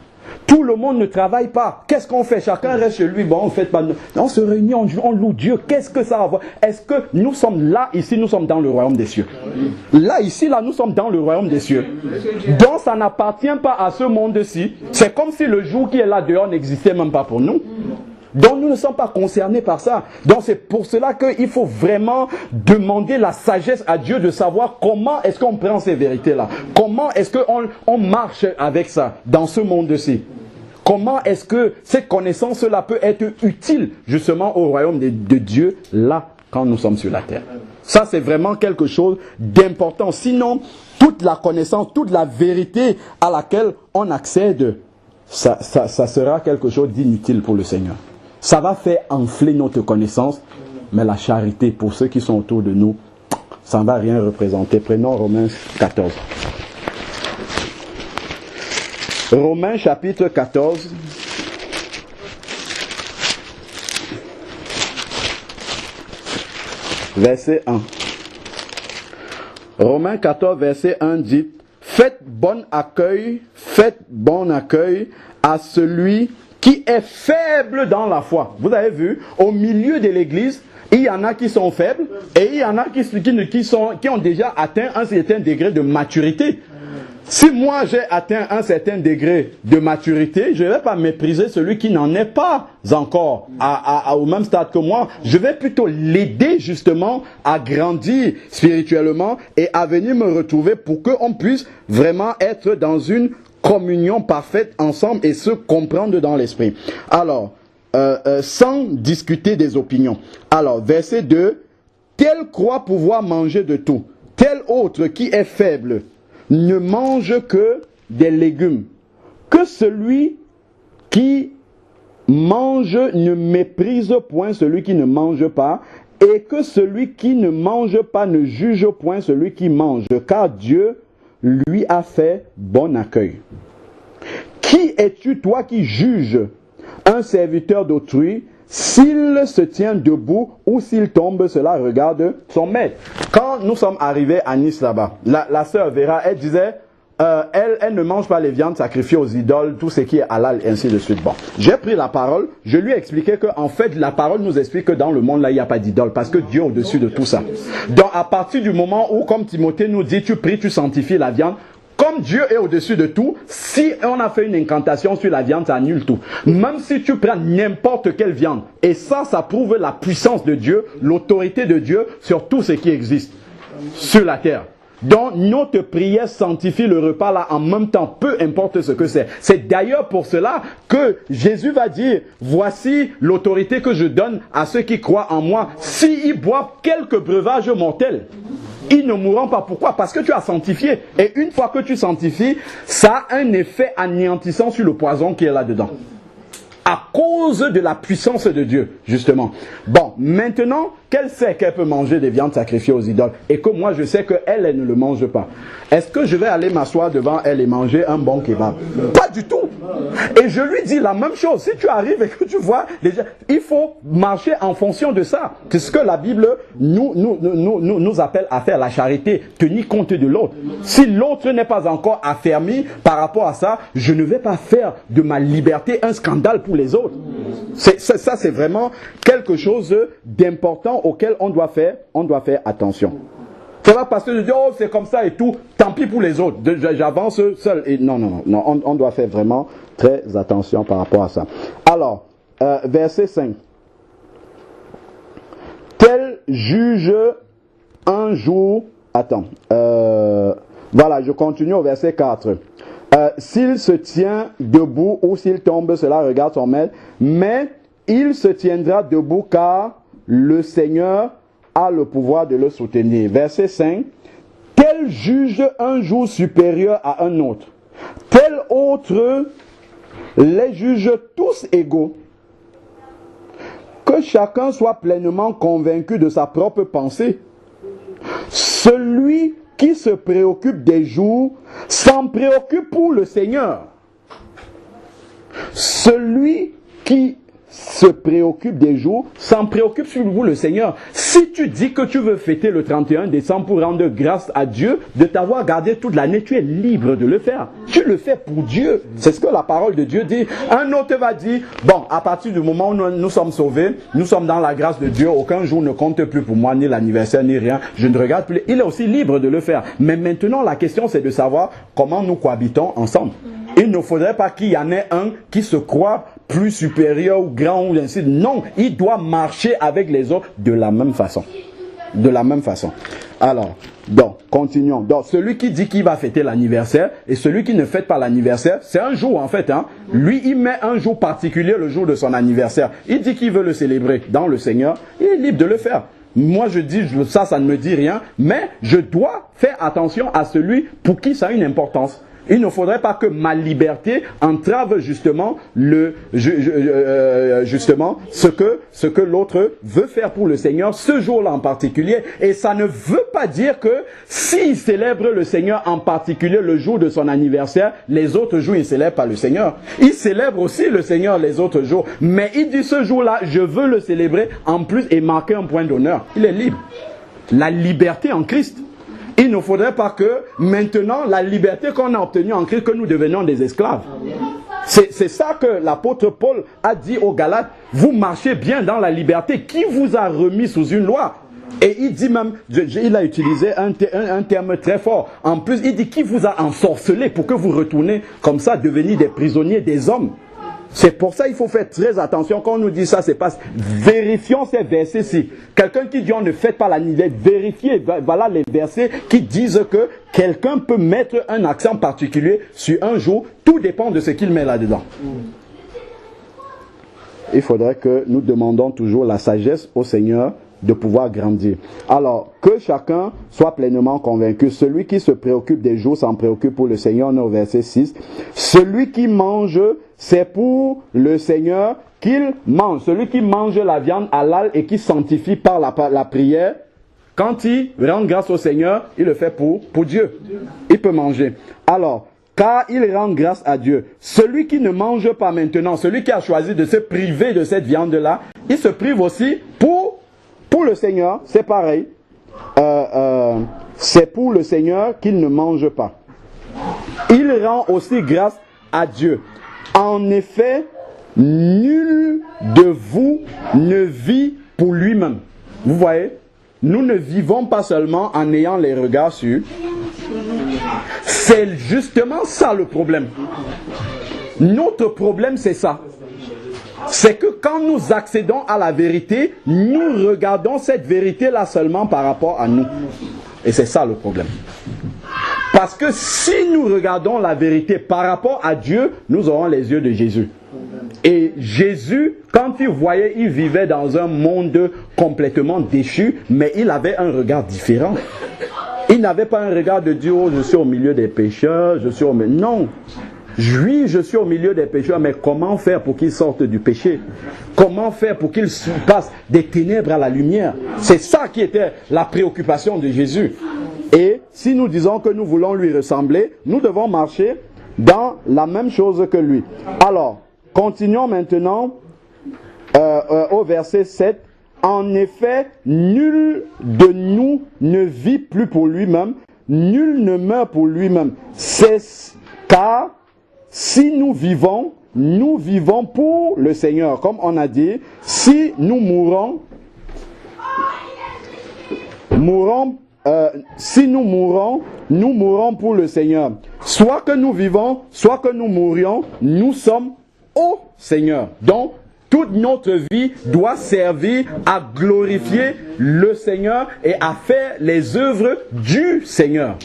Tout le monde ne travaille pas. Qu'est-ce qu'on fait? Chacun reste chez lui. Bon, on fait pas. On se réunit, on loue Dieu. Qu'est-ce que ça va avoir? Est-ce que nous sommes là, ici, nous sommes dans le royaume des cieux? Là, ici, là, nous sommes dans le royaume des cieux. Donc, ça n'appartient pas à ce monde-ci. C'est comme si le jour qui est là dehors n'existait même pas pour nous. Donc nous ne sommes pas concernés par ça. Donc c'est pour cela qu'il faut vraiment demander la sagesse à Dieu de savoir comment est-ce qu'on prend ces vérités-là. Comment est-ce qu'on marche avec ça dans ce monde-ci. Comment est-ce que cette connaissance-là peut être utile justement au royaume de Dieu là quand nous sommes sur la terre. Ça c'est vraiment quelque chose d'important. Sinon, toute la connaissance, toute la vérité à laquelle on accède, ça sera quelque chose d'inutile pour le Seigneur. Ça va faire enfler notre connaissance, mais la charité pour ceux qui sont autour de nous, ça ne va rien représenter. Prenons Romains 14. Romains chapitre 14. Verset 1. Romains 14, verset 1 dit: faites bon accueil à celui qui est faible dans la foi. Vous avez vu, au milieu de l'église, il y en a qui sont faibles et il y en a qui ont déjà atteint un certain degré de maturité. Si moi j'ai atteint un certain degré de maturité, je ne vais pas mépriser celui qui n'en est pas encore au même stade que moi. Je vais plutôt l'aider justement à grandir spirituellement et à venir me retrouver pour qu'on puisse vraiment être dans une communion parfaite ensemble et se comprendre dans l'esprit. Alors, sans discuter des opinions. Alors, verset 2, tel croit pouvoir manger de tout, tel autre qui est faible ne mange que des légumes. Que celui qui mange ne méprise point celui qui ne mange pas, et que celui qui ne mange pas ne juge point celui qui mange, car Dieu lui a fait bon accueil. Qui es-tu, toi, qui juges un serviteur d'autrui? S'il se tient debout ou s'il tombe, cela regarde son maître. Quand nous sommes arrivés à Nice là-bas, la sœur Vera, elle disait, elle ne mange pas les viandes sacrifiées aux idoles, tout ce qui est halal, et ainsi de suite. Bon, j'ai pris la parole, je lui ai expliqué que, en fait, la parole nous explique que dans le monde là, il n'y a pas d'idole, parce que Dieu est au-dessus de tout ça. Donc, à partir du moment où, comme Timothée nous dit, tu pries, tu sanctifies la viande, comme Dieu est au-dessus de tout, si on a fait une incantation sur la viande, ça annule tout. Même si tu prends n'importe quelle viande, et ça prouve la puissance de Dieu, l'autorité de Dieu sur tout ce qui existe sur la terre. Donc notre prière sanctifie le repas là en même temps, peu importe ce que c'est. C'est d'ailleurs pour cela que Jésus va dire, voici l'autorité que je donne à ceux qui croient en moi. S'ils boivent quelques breuvages mortels, ils ne mourront pas. Pourquoi? Parce que tu as sanctifié. Et une fois que tu sanctifies, ça a un effet anéantissant sur le poison qui est là-dedans. À cause de la puissance de Dieu, justement. Bon, maintenant, qu'elle sait qu'elle peut manger des viandes sacrifiées aux idoles et que moi je sais qu'elle, elle ne le mange pas. Est-ce que je vais aller m'asseoir devant elle et manger un bon kebab? Pas du tout. Et je lui dis la même chose. Si tu arrives et que tu vois, déjà, il faut marcher en fonction de ça. C'est ce que la Bible nous appelle à faire, la charité, tenir compte de l'autre. Si l'autre n'est pas encore affermi par rapport à ça, je ne vais pas faire de ma liberté un scandale pour les autres. Ça, c'est vraiment quelque chose d'important auquel on doit faire attention. C'est pas parce que je dis, oh, c'est comme ça et tout, tant pis pour les autres, j'avance seul. Et non, on doit faire vraiment très attention par rapport à ça. Alors, verset 5. Tel juge un jour... Attends. Voilà, je continue au verset 4. S'il se tient debout ou s'il tombe, cela regarde son maître, mais il se tiendra debout car le Seigneur a le pouvoir de le soutenir. Verset 5. Tel juge un jour supérieur à un autre. Tel autre les juge tous égaux. Que chacun soit pleinement convaincu de sa propre pensée. Celui qui se préoccupe des jours s'en préoccupe pour le Seigneur. Celui qui se préoccupe des jours s'en préoccupe sur vous le Seigneur. Si tu dis que tu veux fêter le 31 décembre pour rendre grâce à Dieu de t'avoir gardé toute l'année, tu es libre de le faire. Tu le fais pour Dieu. C'est ce que la parole de Dieu dit. Un autre va dire, bon, à partir du moment où nous sommes sauvés, nous sommes dans la grâce de Dieu, aucun jour ne compte plus pour moi, ni l'anniversaire, ni rien. Je ne regarde plus. Il est aussi libre de le faire. Mais maintenant, la question, c'est de savoir comment nous cohabitons ensemble. Il ne faudrait pas qu'il y en ait un qui se croit plus supérieur ou grand ou ainsi. Non, il doit marcher avec les autres de la même façon. De la même façon. Alors, donc, continuons. Donc, celui qui dit qu'il va fêter l'anniversaire et celui qui ne fête pas l'anniversaire, c'est un jour en fait. Hein. Lui, il met un jour particulier, le jour de son anniversaire. Il dit qu'il veut le célébrer dans le Seigneur. Il est libre de le faire. Moi, je dis, ça ne me dit rien. Mais je dois faire attention à celui pour qui ça a une importance. Il ne faudrait pas que ma liberté entrave justement ce que l'autre veut faire pour le Seigneur ce jour-là en particulier. Et ça ne veut pas dire que s'il célèbre le Seigneur en particulier le jour de son anniversaire, les autres jours il ne célèbre pas le Seigneur. Il célèbre aussi le Seigneur les autres jours. Mais il dit ce jour-là, je veux le célébrer en plus et marquer un point d'honneur. Il est libre. La liberté en Christ. Il ne faudrait pas que maintenant la liberté qu'on a obtenue en Christ, que nous devenions des esclaves. C'est ça que l'apôtre Paul a dit aux Galates. Vous marchez bien dans la liberté. Qui vous a remis sous une loi? Et il dit même, il a utilisé un terme très fort. En plus, il dit qui vous a ensorcelé pour que vous retournez comme ça, devenir des prisonniers des hommes. C'est pour ça qu'il faut faire très attention. Quand on nous dit ça, c'est pas... Vérifions ces versets-ci. Quelqu'un qui dit on ne fait pas la nivelle, vérifiez. Voilà les versets qui disent que quelqu'un peut mettre un accent particulier sur un jour. Tout dépend de ce qu'il met là-dedans. Il faudrait que nous demandions toujours la sagesse au Seigneur de pouvoir grandir. Alors, que chacun soit pleinement convaincu. Celui qui se préoccupe des jours s'en préoccupe pour le Seigneur. On est au verset 6. Celui qui mange, c'est pour le Seigneur qu'il mange. Celui qui mange la viande halal et qui sanctifie par la prière, quand il rend grâce au Seigneur, il le fait pour Dieu. Il peut manger. Alors, car il rend grâce à Dieu. Celui qui ne mange pas maintenant, celui qui a choisi de se priver de cette viande-là, il se prive aussi pour le Seigneur, c'est pareil. C'est pour le Seigneur qu'il ne mange pas. Il rend aussi grâce à Dieu. En effet, nul de vous ne vit pour lui-même. Vous voyez, nous ne vivons pas seulement en ayant les regards sur. C'est justement ça le problème. Notre problème, c'est ça. C'est que quand nous accédons à la vérité, nous regardons cette vérité-là seulement par rapport à nous. Et c'est ça le problème. Parce que si nous regardons la vérité par rapport à Dieu, nous aurons les yeux de Jésus. Et Jésus, quand il voyait, il vivait dans un monde complètement déchu, mais il avait un regard différent. Il n'avait pas un regard de Dieu, oh, je suis au milieu des pécheurs, non. Oui, je suis au milieu des pécheurs, mais comment faire pour qu'ils sortent du péché? Comment faire pour qu'ils passent des ténèbres à la lumière? C'est ça qui était la préoccupation de Jésus. Et si nous disons que nous voulons lui ressembler, nous devons marcher dans la même chose que lui. Alors, continuons maintenant au verset 7. En effet, nul de nous ne vit plus pour lui-même, nul ne meurt pour lui-même. C'est car si nous vivons pour le Seigneur. Comme on a dit, si nous mourons nous mourons pour le Seigneur. Soit que nous vivons, soit que nous mourions, nous sommes au Seigneur. Donc, toute notre vie doit servir à glorifier le Seigneur et à faire les œuvres du Seigneur.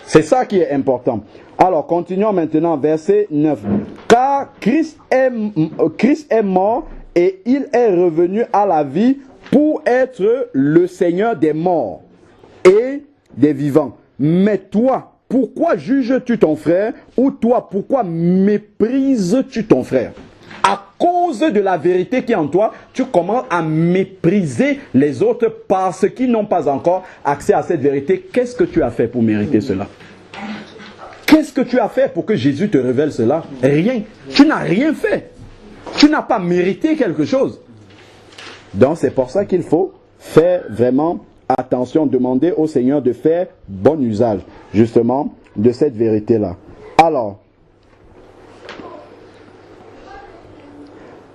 C'est ça qui est important. Alors, continuons maintenant, verset 9. Car Christ est mort et il est revenu à la vie pour être le Seigneur des morts et des vivants. Mais toi, pourquoi juges-tu ton frère? Ou toi, pourquoi méprises-tu ton frère? À cause de la vérité qui est en toi, tu commences à mépriser les autres parce qu'ils n'ont pas encore accès à cette vérité. Qu'est-ce que tu as fait pour mériter cela? Qu'est-ce que tu as fait pour que Jésus te révèle cela? Rien. Tu n'as rien fait. Tu n'as pas mérité quelque chose. Donc c'est pour ça qu'il faut faire vraiment attention, demander au Seigneur de faire bon usage justement de cette vérité-là. Alors,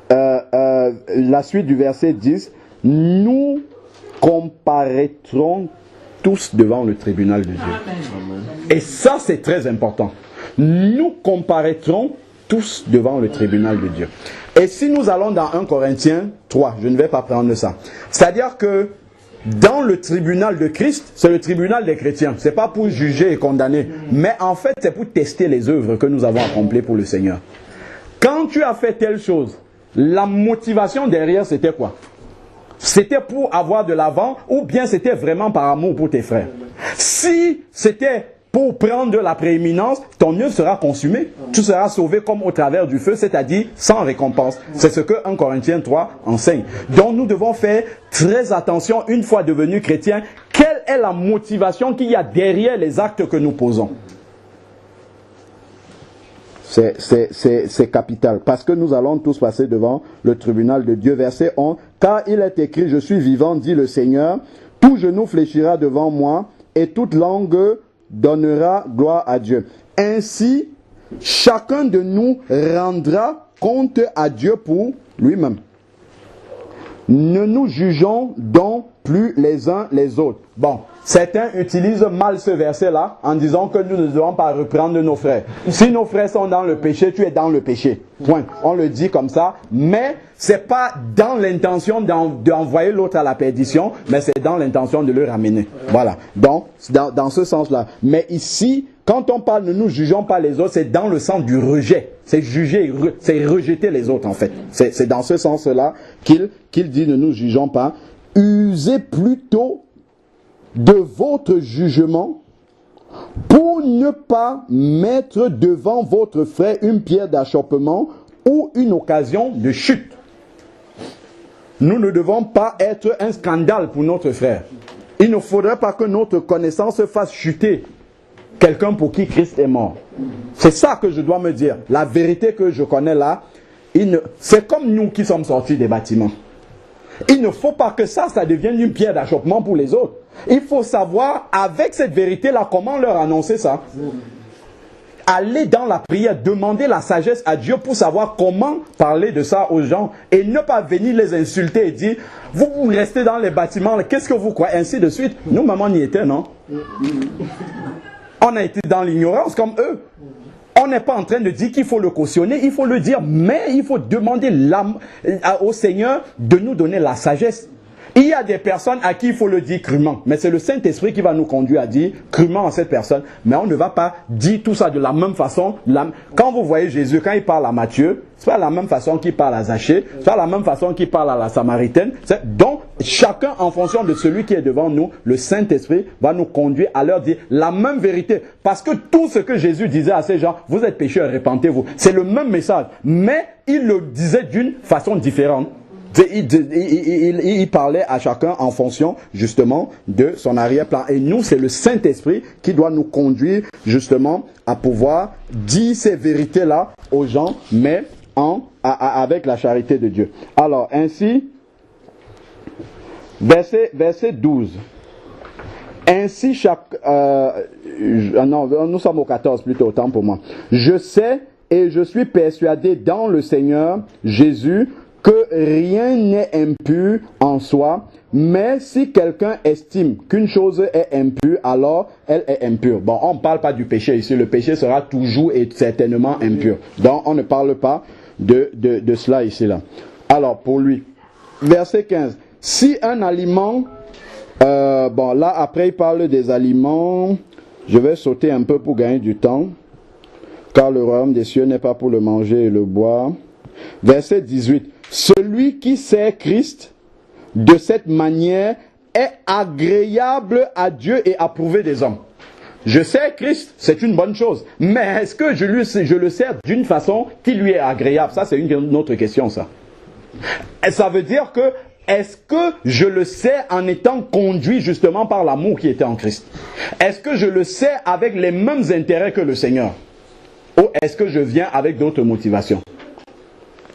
la suite du verset 10, nous comparaîtrons tous devant le tribunal de Dieu. Amen. Et ça, c'est très important. Nous comparaîtrons tous devant le tribunal de Dieu. Et si nous allons dans 1 Corinthiens 3, je ne vais pas prendre ça. C'est-à-dire que dans le tribunal de Christ, c'est le tribunal des chrétiens. Ce n'est pas pour juger et condamner. Mais en fait, c'est pour tester les œuvres que nous avons accomplies pour le Seigneur. Quand tu as fait telle chose, la motivation derrière, c'était quoi? C'était pour avoir de l'avant ou bien c'était vraiment par amour pour tes frères? Si c'était pour prendre de la prééminence, ton œuvre sera consumée. Tu seras sauvé comme au travers du feu, c'est-à-dire sans récompense. C'est ce que 1 Corinthiens 3 enseigne. Donc nous devons faire très attention, une fois devenus chrétiens, quelle est la motivation qu'il y a derrière les actes que nous posons. C'est capital. Parce que nous allons tous passer devant le tribunal de Dieu. Verset 11. Car il est écrit, je suis vivant, dit le Seigneur, tout genou fléchira devant moi et toute langue donnera gloire à Dieu. Ainsi, chacun de nous rendra compte à Dieu pour lui-même. Ne nous jugeons donc plus les uns les autres. Bon, certains utilisent mal ce verset-là en disant que nous ne devons pas reprendre nos frères. Si nos frères sont dans le péché, tu es dans le péché. Point. On le dit comme ça, mais c'est pas dans l'intention d'envoyer l'autre à la perdition, mais c'est dans l'intention de le ramener. Voilà. Donc, dans ce sens-là. Mais ici, quand on parle ne nous jugeons pas les autres, c'est dans le sens du rejet. C'est juger, c'est rejeter les autres en fait. C'est dans ce sens-là qu'il dit ne nous jugeons pas. Usez plutôt de votre jugement pour ne pas mettre devant votre frère une pierre d'achoppement ou une occasion de chute. Nous ne devons pas être un scandale pour notre frère. Il ne faudrait pas que notre connaissance fasse chuter quelqu'un pour qui Christ est mort. C'est ça que je dois me dire. La vérité que je connais là, c'est comme nous qui sommes sortis des bâtiments. Il ne faut pas que ça devienne une pierre d'achoppement pour les autres. Il faut savoir, avec cette vérité-là, comment leur annoncer ça. Aller dans la prière, demander la sagesse à Dieu pour savoir comment parler de ça aux gens et ne pas venir les insulter et dire, vous restez dans les bâtiments, qu'est-ce que vous croyez, ainsi de suite. Nous, maman, on y était, non? On a été dans l'ignorance comme eux. On n'est pas en train de dire qu'il faut le cautionner, il faut le dire, mais il faut demander au Seigneur de nous donner la sagesse. Il y a des personnes à qui il faut le dire crûment, mais c'est le Saint-Esprit qui va nous conduire à dire crûment à cette personne. Mais on ne va pas dire tout ça de la même façon. Quand vous voyez Jésus, quand il parle à Matthieu, c'est pas la même façon qu'il parle à Zachée, c'est pas la même façon qu'il parle à la Samaritaine. Donc, chacun en fonction de celui qui est devant nous, le Saint-Esprit va nous conduire à leur dire la même vérité. Parce que tout ce que Jésus disait à ces gens, vous êtes pécheurs, repentez-vous. C'est le même message, mais il le disait d'une façon différente. Il parlait à chacun en fonction justement de son arrière-plan. Et nous, c'est le Saint-Esprit qui doit nous conduire justement à pouvoir dire ces vérités-là aux gens, mais avec la charité de Dieu. Alors, ainsi, verset 12. Ainsi, nous sommes au 14 plutôt, autant pour moi. Je sais et je suis persuadé dans le Seigneur Jésus que rien n'est impur en soi, mais si quelqu'un estime qu'une chose est impure, alors elle est impure. Bon, on ne parle pas du péché ici, le péché sera toujours et certainement impur. Donc, on ne parle pas de cela ici, là. Alors, pour lui, verset 15. Si un aliment, bon, là, après, il parle des aliments, je vais sauter un peu pour gagner du temps, car le royaume des cieux n'est pas pour le manger et le boire. Verset 18. Celui qui sert Christ de cette manière est agréable à Dieu et approuvé des hommes. Je sers Christ, c'est une bonne chose. Mais est-ce que je le sers d'une façon qui lui est agréable? Ça, c'est une autre question, ça. Et ça veut dire que, est-ce que je le sers en étant conduit justement par l'amour qui était en Christ? Est-ce que je le sers avec les mêmes intérêts que le Seigneur? Ou est-ce que je viens avec d'autres motivations?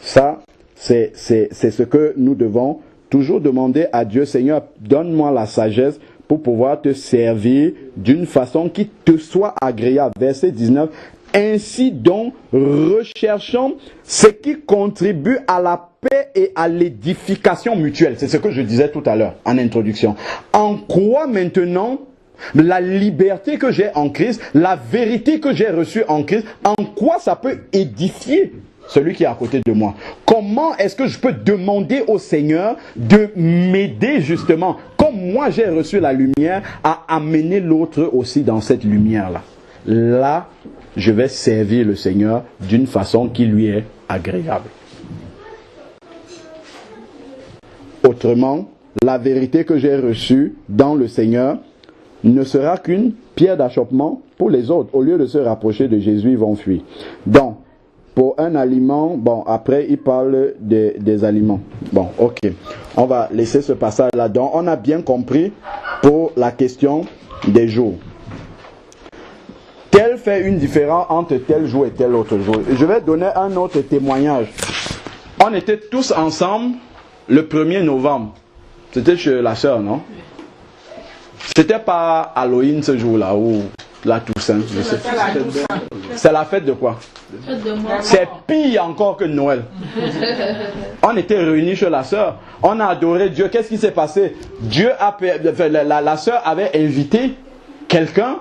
Ça, c'est ce que nous devons toujours demander à Dieu. Seigneur, donne-moi la sagesse pour pouvoir te servir d'une façon qui te soit agréable. Verset 19. Ainsi donc, recherchons ce qui contribue à la paix et à l'édification mutuelle. C'est ce que je disais tout à l'heure en introduction. En quoi maintenant la liberté que j'ai en Christ, la vérité que j'ai reçue en Christ, en quoi ça peut édifier celui qui est à côté de moi? Comment est-ce que je peux demander au Seigneur de m'aider justement, comme moi j'ai reçu la lumière, à amener l'autre aussi dans cette lumière-là? Là, je vais servir le Seigneur d'une façon qui lui est agréable. Autrement, la vérité que j'ai reçue dans le Seigneur ne sera qu'une pierre d'achoppement pour les autres. Au lieu de se rapprocher de Jésus, ils vont fuir. Donc, pour un aliment, bon, après, il parle des aliments. Bon, ok. On va laisser ce passage là-dedans. On a bien compris pour la question des jours. Quel fait une différence entre tel jour et tel autre jour? Je vais donner un autre témoignage. On était tous ensemble le 1er novembre. C'était chez la sœur, non? C'était pas Halloween ce jour-là, ou la Toussaint. C'est la fête de quoi? C'est pire encore que Noël. On était réunis chez la sœur. On a adoré Dieu. Qu'est-ce qui s'est passé? La sœur avait invité quelqu'un.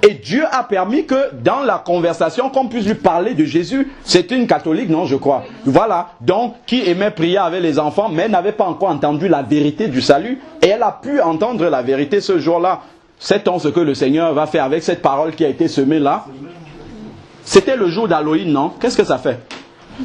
Et Dieu a permis que dans la conversation, qu'on puisse lui parler de Jésus. C'était une catholique, non, je crois. Voilà. Donc, qui aimait prier avec les enfants, mais n'avait pas encore entendu la vérité du salut. Et elle a pu entendre la vérité ce jour-là. Sait-on ce que le Seigneur va faire avec cette parole qui a été semée là? C'était le jour d'Halloween, non? Qu'est-ce que ça fait?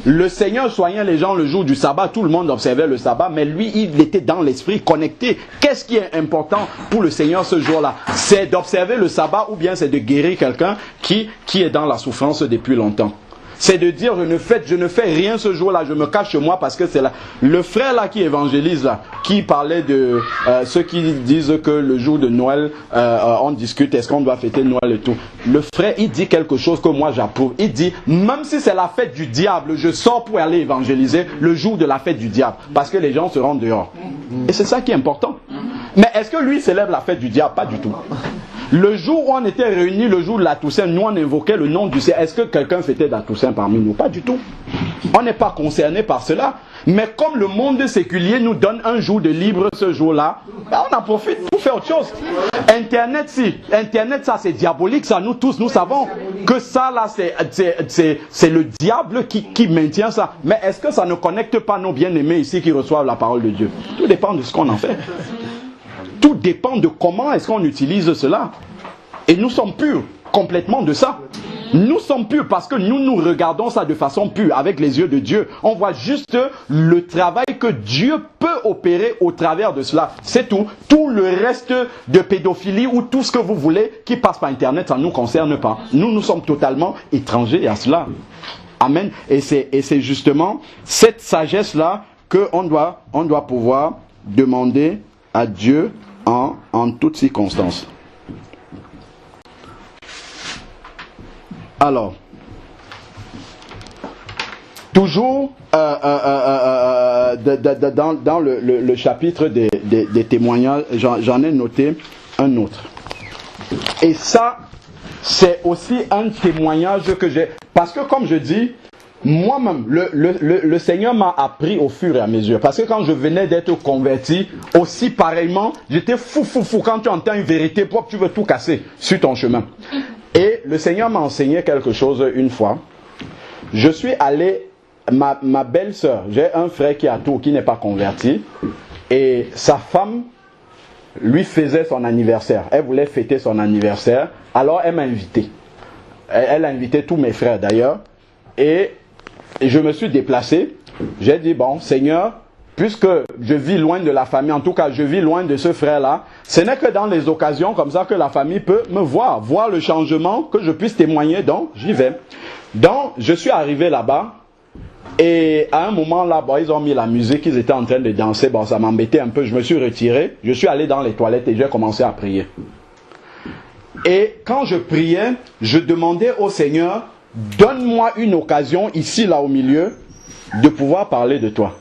Le Seigneur soignait les gens le jour du sabbat, tout le monde observait le sabbat, mais lui, il était dans l'esprit, connecté. Qu'est-ce qui est important pour le Seigneur ce jour-là? C'est d'observer le sabbat ou bien c'est de guérir quelqu'un qui est dans la souffrance depuis longtemps. C'est de dire, je ne fais rien ce jour-là, je me cache chez moi parce que c'est là. Le frère là qui évangélise là, qui parlait de ceux qui disent que le jour de Noël, on discute, est-ce qu'on doit fêter Noël et tout. Le frère, il dit quelque chose que moi j'approuve. Il dit, même si c'est la fête du diable, je sors pour aller évangéliser le jour de la fête du diable. Parce que les gens se rendent dehors. Et c'est ça qui est important. Mais est-ce que lui célèbre la fête du diable? Pas du tout. Le jour où on était réunis, le jour de la Toussaint, nous on invoquait le nom du Seigneur. Est-ce que quelqu'un fêtait la Toussaint parmi nous? Pas du tout. On n'est pas concerné par cela. Mais comme le monde séculier nous donne un jour de libre ce jour-là, ben on en profite pour faire autre chose. Internet, ça c'est diabolique, ça nous tous, nous savons que ça là c'est le diable qui maintient ça. Mais est-ce que ça ne connecte pas nos bien-aimés ici qui reçoivent la parole de Dieu? Tout dépend de ce qu'on en fait. Tout dépend de comment est-ce qu'on utilise cela. Et nous sommes purs complètement de ça. Nous sommes purs parce que nous regardons ça de façon pure, avec les yeux de Dieu. On voit juste le travail que Dieu peut opérer au travers de cela. C'est tout. Tout le reste de pédophilie ou tout ce que vous voulez qui passe par Internet, ça ne nous concerne pas. Nous sommes totalement étrangers à cela. Amen. Et c'est justement cette sagesse-là qu'on doit pouvoir demander à Dieu en toutes circonstances. Alors, toujours dans le chapitre des témoignages, j'en ai noté un autre. Et ça, c'est aussi un témoignage que j'ai. Parce que comme je dis, moi-même, le Seigneur m'a appris au fur et à mesure. Parce que quand je venais d'être converti, aussi pareillement, j'étais fou. Quand tu entends une vérité propre, tu veux tout casser sur ton chemin. Et le Seigneur m'a enseigné quelque chose une fois. Je suis allé, ma belle-sœur, j'ai un frère qui est à Tours, qui n'est pas converti. Et sa femme lui faisait son anniversaire. Elle voulait fêter son anniversaire. Alors elle m'a invité. Elle a invité tous mes frères d'ailleurs. Et je me suis déplacé. J'ai dit, bon, Seigneur, puisque je vis loin de la famille, en tout cas je vis loin de ce frère-là, ce n'est que dans les occasions comme ça que la famille peut me voir le changement, que je puisse témoigner, donc j'y vais. Donc je suis arrivé là-bas, et à un moment là, bon, ils ont mis la musique, ils étaient en train de danser, bon, ça m'embêtait un peu, je me suis retiré, je suis allé dans les toilettes et j'ai commencé à prier. Et quand je priais, je demandais au Seigneur, donne-moi une occasion ici, là au milieu, de pouvoir parler de toi.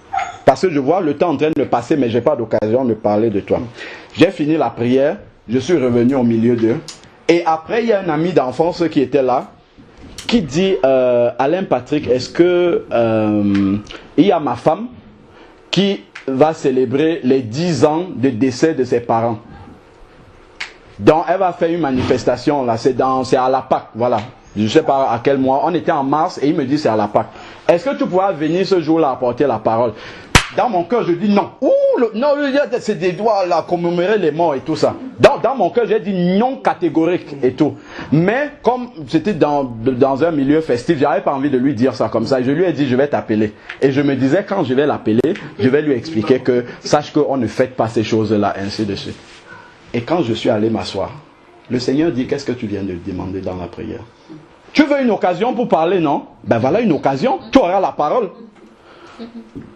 Parce que je vois le temps en train de passer, mais je n'ai pas d'occasion de parler de toi. J'ai fini la prière, je suis revenu au milieu d'eux. Et après, il y a un ami d'enfance qui était là, qui dit, Alain Patrick, est-ce que il y a ma femme qui va célébrer les 10 ans de décès de ses parents. Donc, elle va faire une manifestation, là, c'est à la Pâque, voilà. Je ne sais pas à quel mois, on était en mars et il me dit c'est à la Pâque. Est-ce que tu pourras venir ce jour-là apporter la parole? Dans mon cœur, je dis non. Non, c'est des doigts là, commémorer les morts et tout ça. Dans mon cœur, j'ai dit non catégorique et tout. Mais comme c'était dans un milieu festif, j'avais pas envie de lui dire ça comme ça. Je lui ai dit, je vais t'appeler. Et je me disais, quand je vais l'appeler, je vais lui expliquer que, sache qu'on ne fête pas ces choses-là, ainsi de suite. Et quand je suis allé m'asseoir, Le Seigneur dit, qu'est-ce que tu viens de demander dans la prière? Tu veux une occasion pour parler, non? Ben voilà une occasion, tu auras la parole.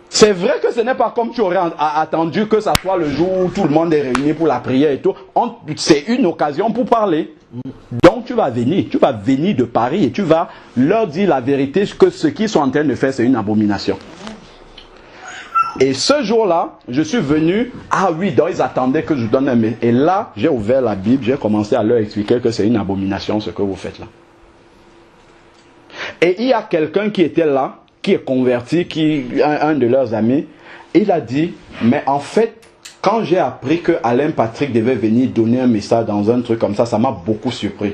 C'est vrai que ce n'est pas comme tu aurais attendu que ça soit le jour où tout le monde est réuni pour la prière et tout. C'est une occasion pour parler. Donc tu vas venir de Paris et tu vas leur dire la vérité, que ce qu'ils sont en train de faire, c'est une abomination. Et ce jour-là, je suis venu, ah oui, donc ils attendaient que je donne un message. Et là, j'ai ouvert la Bible, j'ai commencé à leur expliquer que c'est une abomination ce que vous faites là. Et il y a quelqu'un qui était là, qui est converti, un de leurs amis, il a dit, mais en fait, quand j'ai appris que Alain Patrick devait venir donner un message dans un truc comme ça m'a beaucoup surpris.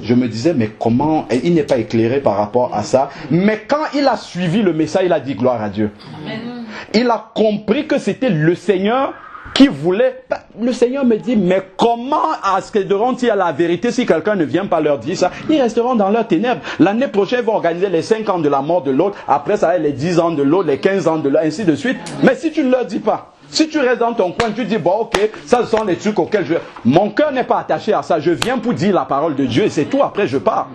Je me disais, mais comment, et il n'est pas éclairé par rapport à ça. Mais quand il a suivi le message, il a dit gloire à Dieu. Amen. Il a compris que c'était le Seigneur qui voulait. Le Seigneur me dit, mais comment accéderont-ils à la vérité si quelqu'un ne vient pas leur dire ça? Ils resteront dans leurs ténèbres. L'année prochaine, ils vont organiser les 5 ans de la mort de l'autre. Après, ça va être les 10 ans de l'autre, les 15 ans de l'autre, ainsi de suite. Mais si tu ne leur dis pas, si tu restes dans ton coin, tu dis, bon, ok, ça ce sont les trucs auxquels je... Mon cœur n'est pas attaché à ça. Je viens pour dire la parole de Dieu et c'est tout. Après, je pars.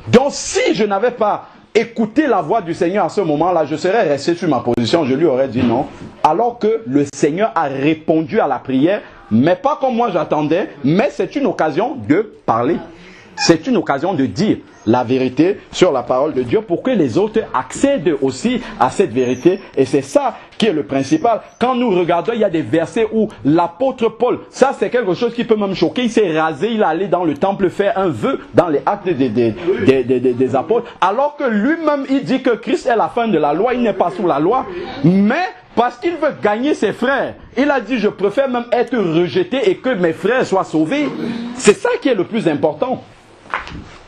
Donc, si je n'avais pas écouté la voix du Seigneur à ce moment-là, je serais resté sur ma position. Je lui aurais dit non. Alors que le Seigneur a répondu à la prière, mais pas comme moi j'attendais, mais c'est une occasion de parler. C'est une occasion de dire la vérité sur la parole de Dieu pour que les autres accèdent aussi à cette vérité. Et c'est ça qui est le principal. Quand nous regardons, il y a des versets où l'apôtre Paul, ça c'est quelque chose qui peut même choquer, il s'est rasé, il est allé dans le temple faire un vœu dans les actes des apôtres, alors que lui-même il dit que Christ est la fin de la loi, il n'est pas sous la loi, mais parce qu'il veut gagner ses frères. Il a dit, je préfère même être rejeté et que mes frères soient sauvés. C'est ça qui est le plus important.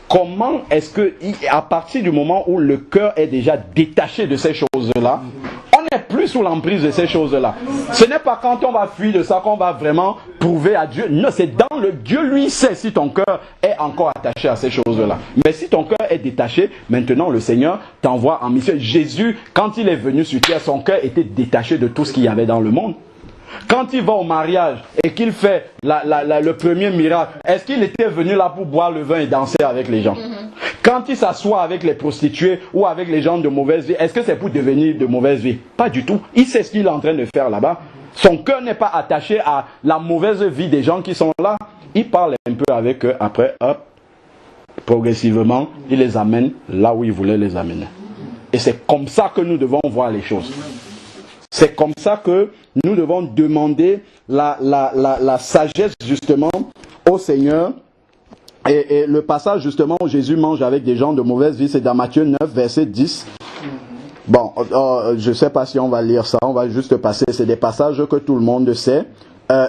Comment est-ce que, à partir du moment où le cœur est déjà détaché de ces choses-là, on n'est plus sous l'emprise de ces choses-là. Ce n'est pas quand on va fuir de ça qu'on va vraiment prouver à Dieu. Non, c'est dans le... Dieu lui sait si ton cœur est encore attaché à ces choses-là. Mais si ton cœur est détaché, maintenant le Seigneur t'envoie en mission. Jésus, quand il est venu sur terre, son cœur était détaché de tout ce qu'il y avait dans le monde. Quand il va au mariage et qu'il fait le premier miracle, est-ce qu'il était venu là pour boire le vin et danser avec les gens? Quand il s'assoit avec les prostituées ou avec les gens de mauvaise vie, est-ce que c'est pour devenir de mauvaise vie? Pas du tout. Il sait ce qu'il est en train de faire là-bas. Son cœur n'est pas attaché à la mauvaise vie des gens qui sont là. Il parle un peu avec eux. Après, hop, progressivement, il les amène là où il voulait les amener. Et c'est comme ça que nous devons voir les choses. C'est comme ça que nous devons demander la sagesse justement au Seigneur. Et le passage justement où Jésus mange avec des gens de mauvaise vie, c'est dans Matthieu 9, verset 10. Bon, je ne sais pas si on va lire ça, on va juste passer. C'est des passages que tout le monde sait.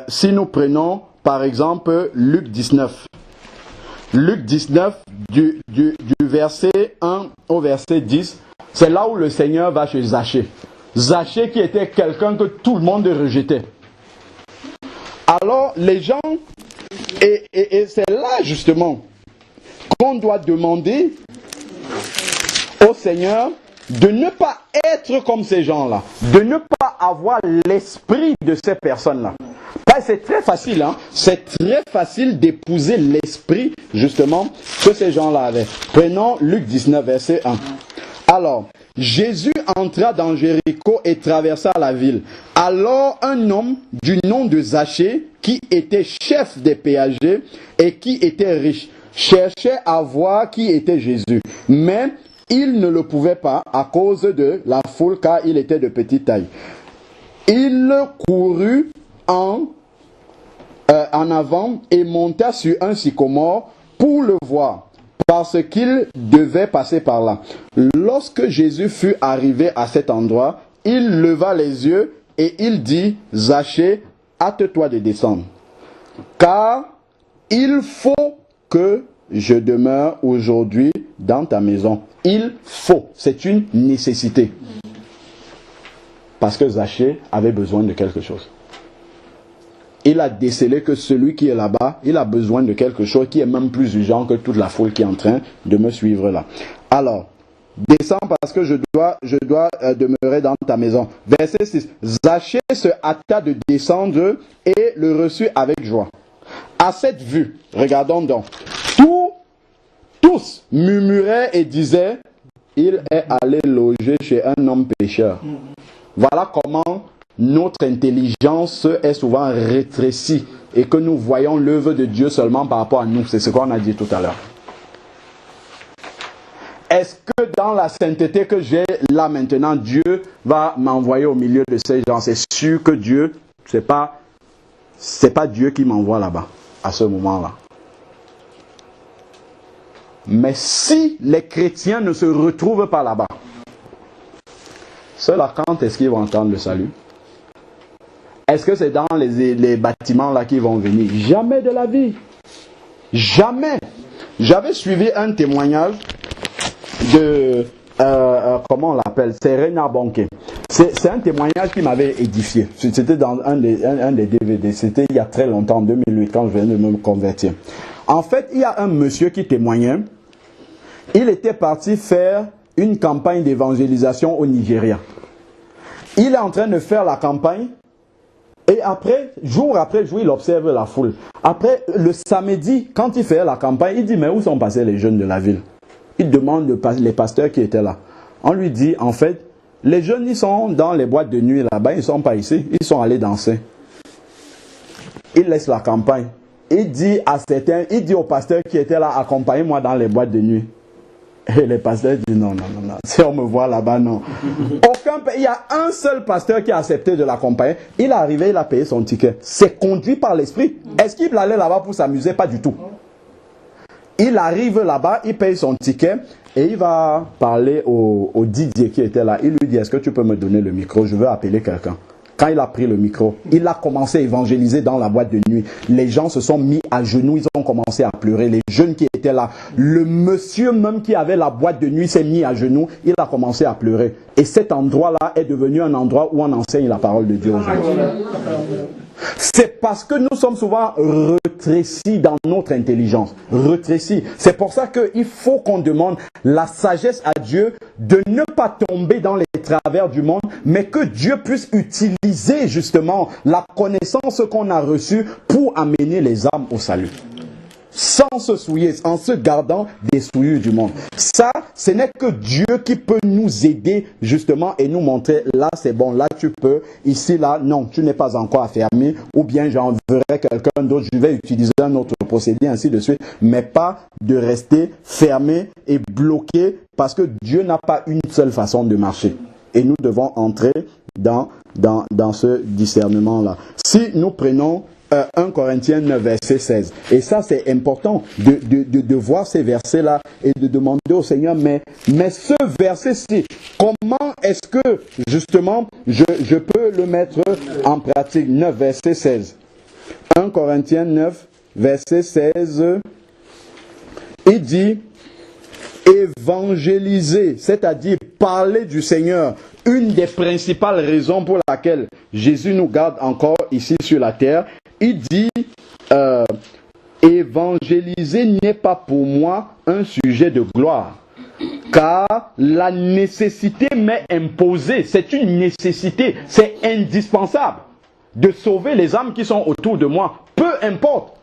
Si nous prenons par exemple Luc 19. Luc 19, du verset 1 au verset 10, c'est là où le Seigneur va chez Zachée. Zachée qui était quelqu'un que tout le monde rejetait. Alors les gens, et c'est là justement qu'on doit demander au Seigneur de ne pas être comme ces gens-là, de ne pas avoir l'esprit de ces personnes-là. C'est très facile, hein? C'est très facile d'épouser l'esprit justement que ces gens-là avaient. Prenons Luc 19, verset 1. Alors, Jésus entra dans Jéricho et traversa la ville. Alors un homme du nom de Zachée, qui était chef des péagers et qui était riche, cherchait à voir qui était Jésus. Mais il ne le pouvait pas à cause de la foule, car il était de petite taille. Il courut en avant et monta sur un sycomore pour le voir, parce qu'il devait passer par là. Lorsque Jésus fut arrivé à cet endroit, il leva les yeux et il dit, Zachée, hâte-toi de descendre, car il faut que je demeure aujourd'hui dans ta maison. Il faut, c'est une nécessité. Parce que Zachée avait besoin de quelque chose. Il a décelé que celui qui est là-bas, il a besoin de quelque chose qui est même plus urgent que toute la foule qui est en train de me suivre là. Alors, descends parce que je dois demeurer dans ta maison. Verset 6. Zachée se hâta de descendre et le reçut avec joie. À cette vue, regardons donc, tous murmuraient et disaient, il est allé loger chez un homme pécheur. Voilà comment notre intelligence est souvent rétrécie et que nous voyons l'œuvre de Dieu seulement par rapport à nous. C'est ce qu'on a dit tout à l'heure. Est-ce que dans la sainteté que j'ai là maintenant, Dieu va m'envoyer au milieu de ces gens? C'est sûr que Dieu, c'est pas Dieu qui m'envoie là-bas, à ce moment-là. Mais si les chrétiens ne se retrouvent pas là-bas, ceux-là, quand est-ce qu'ils vont entendre le salut? Est-ce que c'est dans les bâtiments là qu'ils vont venir? Jamais de la vie. Jamais. J'avais suivi un témoignage de... comment on l'appelle? C'est Reinhard Bonnke. C'est un témoignage qui m'avait édifié. C'était dans un des DVD. C'était il y a très longtemps, en 2008, quand je venais de me convertir. En fait, il y a un monsieur qui témoignait. Il était parti faire une campagne d'évangélisation au Nigeria. Il est en train de faire la campagne. Et après, jour après jour, il observe la foule. Après, le samedi, quand il fait la campagne, il dit, mais où sont passés les jeunes de la ville? Il demande les pasteurs qui étaient là. On lui dit, en fait, les jeunes, ils sont dans les boîtes de nuit là-bas, ils ne sont pas ici, ils sont allés danser. Il laisse la campagne. Il dit aux pasteurs qui étaient là, accompagnez-moi dans les boîtes de nuit. Et les pasteurs disent, non. Si on me voit là-bas, non. Il y a un seul pasteur qui a accepté de l'accompagner. Il est arrivé, il a payé son ticket. C'est conduit par l'esprit. Est-ce qu'il allait là-bas pour s'amuser? Pas du tout. Il arrive là-bas, il paye son ticket et il va parler au Didier qui était là. Il lui dit, est-ce que tu peux me donner le micro? Je veux appeler quelqu'un. Quand il a pris le micro, il a commencé à évangéliser dans la boîte de nuit. Les gens se sont mis à genoux, ils ont commencé à pleurer. Les jeunes qui étaient là, le monsieur même qui avait la boîte de nuit s'est mis à genoux, il a commencé à pleurer. Et cet endroit-là est devenu un endroit où on enseigne la parole de Dieu aujourd'hui. C'est parce que nous sommes souvent rétrécis dans notre intelligence. Rétrécis. C'est pour ça qu'il faut qu'on demande la sagesse à Dieu de ne pas tomber dans les travers du monde, mais que Dieu puisse utiliser justement la connaissance qu'on a reçue pour amener les âmes au salut. Sans se souiller, en se gardant des souillures du monde. Ça, ce n'est que Dieu qui peut nous aider justement et nous montrer, là c'est bon, là tu peux, ici là, non, tu n'es pas encore affermi, ou bien j'enverrai quelqu'un d'autre, je vais utiliser un autre procédé, ainsi de suite, mais pas de rester fermé et bloqué, parce que Dieu n'a pas une seule façon de marcher. Et nous devons entrer dans ce discernement-là. Si nous prenons 1 Corinthiens 9, verset 16. Et ça, c'est important de voir ces versets-là et de demander au Seigneur, mais ce verset-ci, comment est-ce que, justement, je peux le mettre en pratique? 9, verset 16. 1 Corinthiens 9, verset 16. Il dit, évangéliser, c'est-à-dire parler du Seigneur. Une des principales raisons pour laquelle Jésus nous garde encore ici sur la terre, il dit, évangéliser n'est pas pour moi un sujet de gloire, car la nécessité m'est imposée. C'est une nécessité, c'est indispensable de sauver les âmes qui sont autour de moi, peu importe.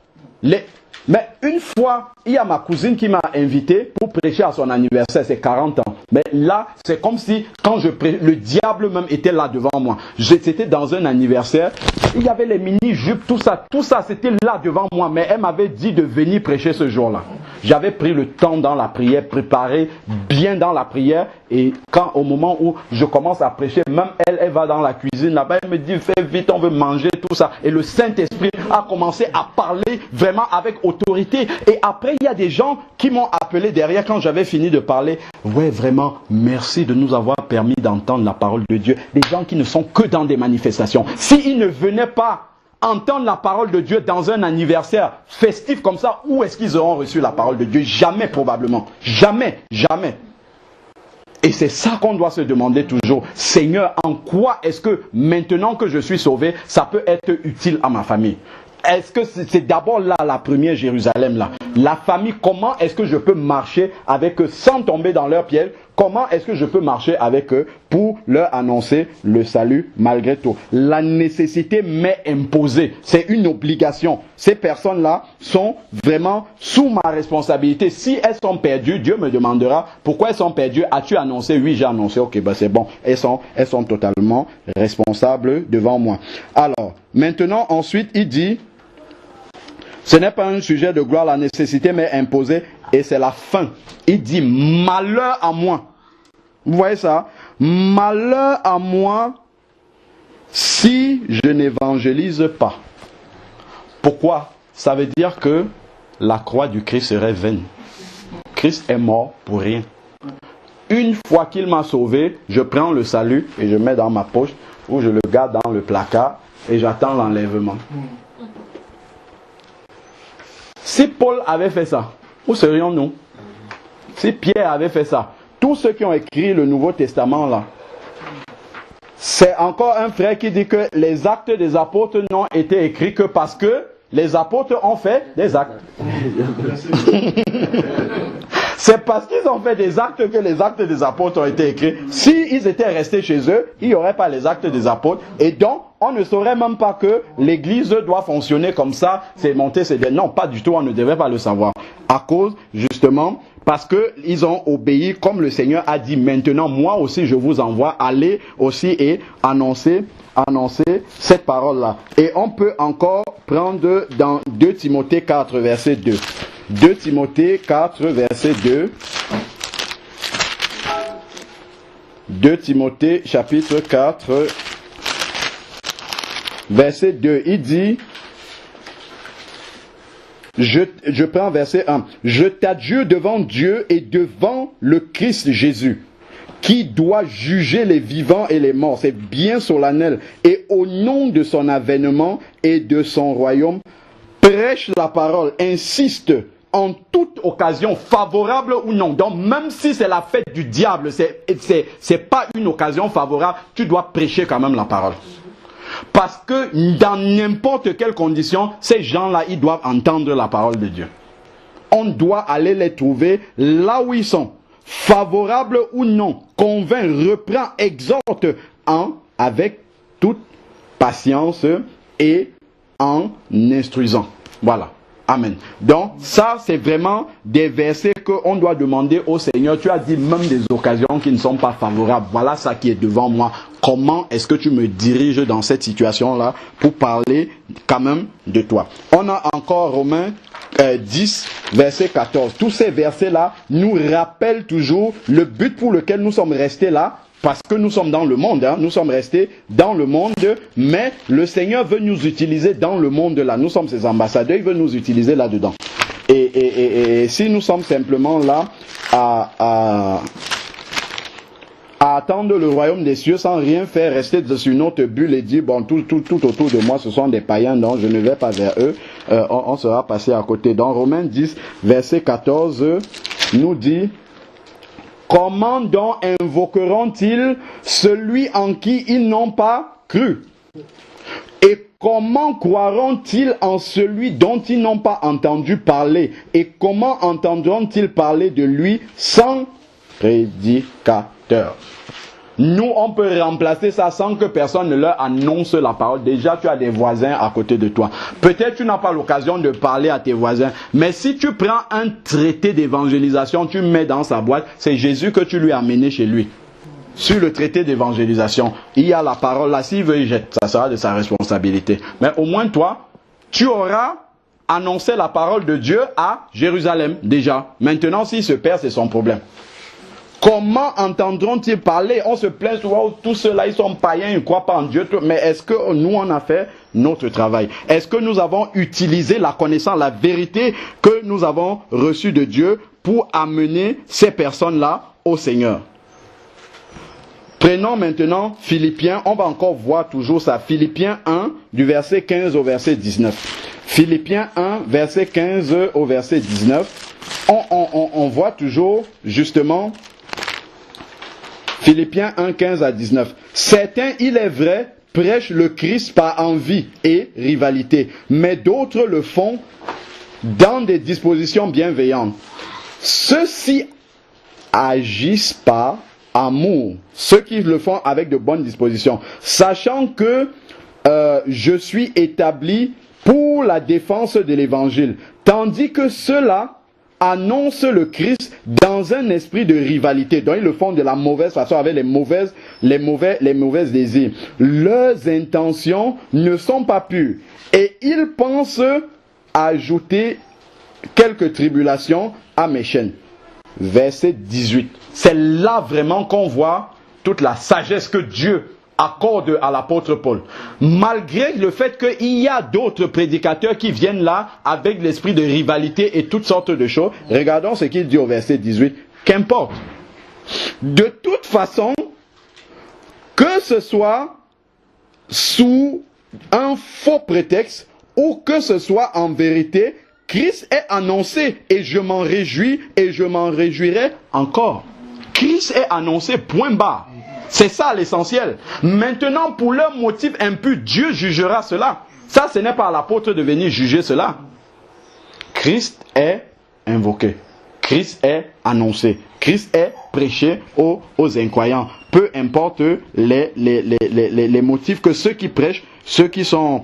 Mais une fois, il y a ma cousine qui m'a invité pour prêcher à son anniversaire, c'est 40 ans. Mais là, c'est comme si, quand je prêchais, le diable même était là devant moi. C'était dans un anniversaire, il y avait les mini-jupes, tout ça c'était là devant moi. Mais elle m'avait dit de venir prêcher ce jour-là. J'avais pris le temps dans la prière, préparé bien dans la prière. Et quand, au moment où je commence à prêcher, même elle va dans la cuisine là-bas, elle me dit, fais vite, on veut manger, tout ça. Et le Saint-Esprit a commencé à parler vraiment avec autorité. Et après, il y a des gens qui m'ont appelé derrière quand j'avais fini de parler. Ouais, vraiment, merci de nous avoir permis d'entendre la parole de Dieu. Des gens qui ne sont que dans des manifestations. S'ils ne venaient pas entendre la parole de Dieu dans un anniversaire festif comme ça, où est-ce qu'ils auront reçu la parole de Dieu? Jamais probablement. Jamais, jamais. Et c'est ça qu'on doit se demander toujours. Seigneur, en quoi est-ce que maintenant que je suis sauvé, ça peut être utile à ma famille? est-ce que c'est d'abord là, la première Jérusalem là. La famille, comment est-ce que je peux marcher avec eux sans tomber dans leur piège? Comment est-ce que je peux marcher avec eux pour leur annoncer le salut malgré tout? La nécessité m'est imposée. C'est une obligation. Ces personnes-là sont vraiment sous ma responsabilité. Si elles sont perdues, Dieu me demandera pourquoi elles sont perdues. As-tu annoncé? Oui, j'ai annoncé. Ok, ben c'est bon. Elles sont totalement responsables devant moi. Alors, maintenant, ensuite, il dit, ce n'est pas un sujet de gloire, la nécessité m'est imposée et c'est la fin. Il dit, malheur à moi. Vous voyez ça? Malheur à moi si je n'évangélise pas. Pourquoi? Ça veut dire que la croix du Christ serait vaine. Christ est mort pour rien. Une fois qu'il m'a sauvé, je prends le salut et je mets dans ma poche ou je le garde dans le placard et j'attends l'enlèvement. Si Paul avait fait ça, où serions-nous? Si Pierre avait fait ça, tous ceux qui ont écrit le Nouveau Testament là, c'est encore un frère qui dit que les actes des apôtres n'ont été écrits que parce que les apôtres ont fait des actes. C'est parce qu'ils ont fait des actes que les actes des apôtres ont été écrits. S'ils étaient restés chez eux, il n'y aurait pas les actes des apôtres. Et donc, on ne saurait même pas que l'église doit fonctionner comme ça. C'est monter, c'est dire. Non, pas du tout, on ne devrait pas le savoir. À cause, justement, parce qu'ils ont obéi, comme le Seigneur a dit, maintenant, moi aussi, je vous envoie, aller aussi et annoncer cette parole-là. Et on peut encore prendre dans 2 Timothée 4, verset 2. 2 Timothée 4, verset 2. 2 Timothée, chapitre 4, verset 2. Il dit, je prends verset 1. Je t'adjure devant Dieu et devant le Christ Jésus, qui doit juger les vivants et les morts. C'est bien solennel. Et au nom de son avènement et de son royaume, prêche la parole, insiste en toute occasion, favorable ou non. Donc même si c'est la fête du diable, c'est pas une occasion favorable, tu dois prêcher quand même la parole. Parce que dans n'importe quelle condition, ces gens-là, ils doivent entendre la parole de Dieu. On doit aller les trouver là où ils sont. Favorable ou non, convainc, reprend, exhorte avec toute patience et en instruisant. Voilà. Amen. Donc, ça, c'est vraiment des versets qu'on doit demander au Seigneur. Tu as dit même des occasions qui ne sont pas favorables. Voilà ça qui est devant moi. Comment est-ce que tu me diriges dans cette situation-là pour parler quand même de toi? On a encore Romains 10, verset 14. Tous ces versets-là nous rappellent toujours le but pour lequel nous sommes restés là. Parce que nous sommes dans le monde, hein, nous sommes restés dans le monde, mais le Seigneur veut nous utiliser dans le monde là. Nous sommes ses ambassadeurs, il veut nous utiliser là-dedans. Et si nous sommes simplement là à attendre le royaume des cieux sans rien faire, rester sur notre bulle et dire bon tout autour de moi ce sont des païens, non, je ne vais pas vers eux, on sera passé à côté. Dans Romains 10, verset 14, nous dit: comment donc invoqueront-ils celui en qui ils n'ont pas cru? Et comment croiront-ils en celui dont ils n'ont pas entendu parler? Et comment entendront-ils parler de lui sans prédicateur? Nous, on peut remplacer ça sans que personne ne leur annonce la parole. Déjà, tu as des voisins à côté de toi. Peut-être tu n'as pas l'occasion de parler à tes voisins. Mais si tu prends un traité d'évangélisation, tu mets dans sa boîte, c'est Jésus que tu lui as amené chez lui. Sur le traité d'évangélisation, il y a la parole là. S'il veut, il jette. Ça sera de sa responsabilité. Mais au moins toi, tu auras annoncé la parole de Dieu à Jérusalem déjà. Maintenant, s'il se perd, c'est son problème. Comment entendront-ils parler? On se plaint souvent, tous ceux-là, ils sont païens, ils ne croient pas en Dieu. Mais est-ce que nous, on a fait notre travail? Est-ce que nous avons utilisé la connaissance, la vérité que nous avons reçue de Dieu pour amener ces personnes-là au Seigneur? Prenons maintenant Philippiens, on va encore voir toujours ça. Philippiens 1, du verset 15 au verset 19. Philippiens 1, verset 15 au verset 19. On voit toujours, justement, Philippiens 1, 15 à 19. Certains, il est vrai, prêchent le Christ par envie et rivalité, mais d'autres le font dans des dispositions bienveillantes. Ceux-ci agissent par amour, ceux qui le font avec de bonnes dispositions, sachant que je suis établi pour la défense de l'évangile, tandis que ceux-là annoncent le Christ dans un esprit de rivalité. Donc ils le font de la mauvaise façon, avec les mauvais désirs. Leurs intentions ne sont pas pures et ils pensent ajouter quelques tribulations à mes chaînes. Verset 18. C'est là vraiment qu'on voit toute la sagesse que Dieu accorde à l'apôtre Paul. Malgré le fait qu'il y a d'autres prédicateurs qui viennent là avec l'esprit de rivalité et toutes sortes de choses, regardons ce qu'il dit au verset 18. Qu'importe. De toute façon, que ce soit sous un faux prétexte ou que ce soit en vérité, Christ est annoncé et je m'en réjouis et je m'en réjouirai encore. Christ est annoncé, point barre. C'est ça l'essentiel. Maintenant, pour leur motif impur, Dieu jugera cela. Ça, ce n'est pas à l'apôtre de venir juger cela. Christ est invoqué. Christ est annoncé. Christ est prêché aux incroyants. Peu importe les motifs que ceux qui prêchent, ceux qui sont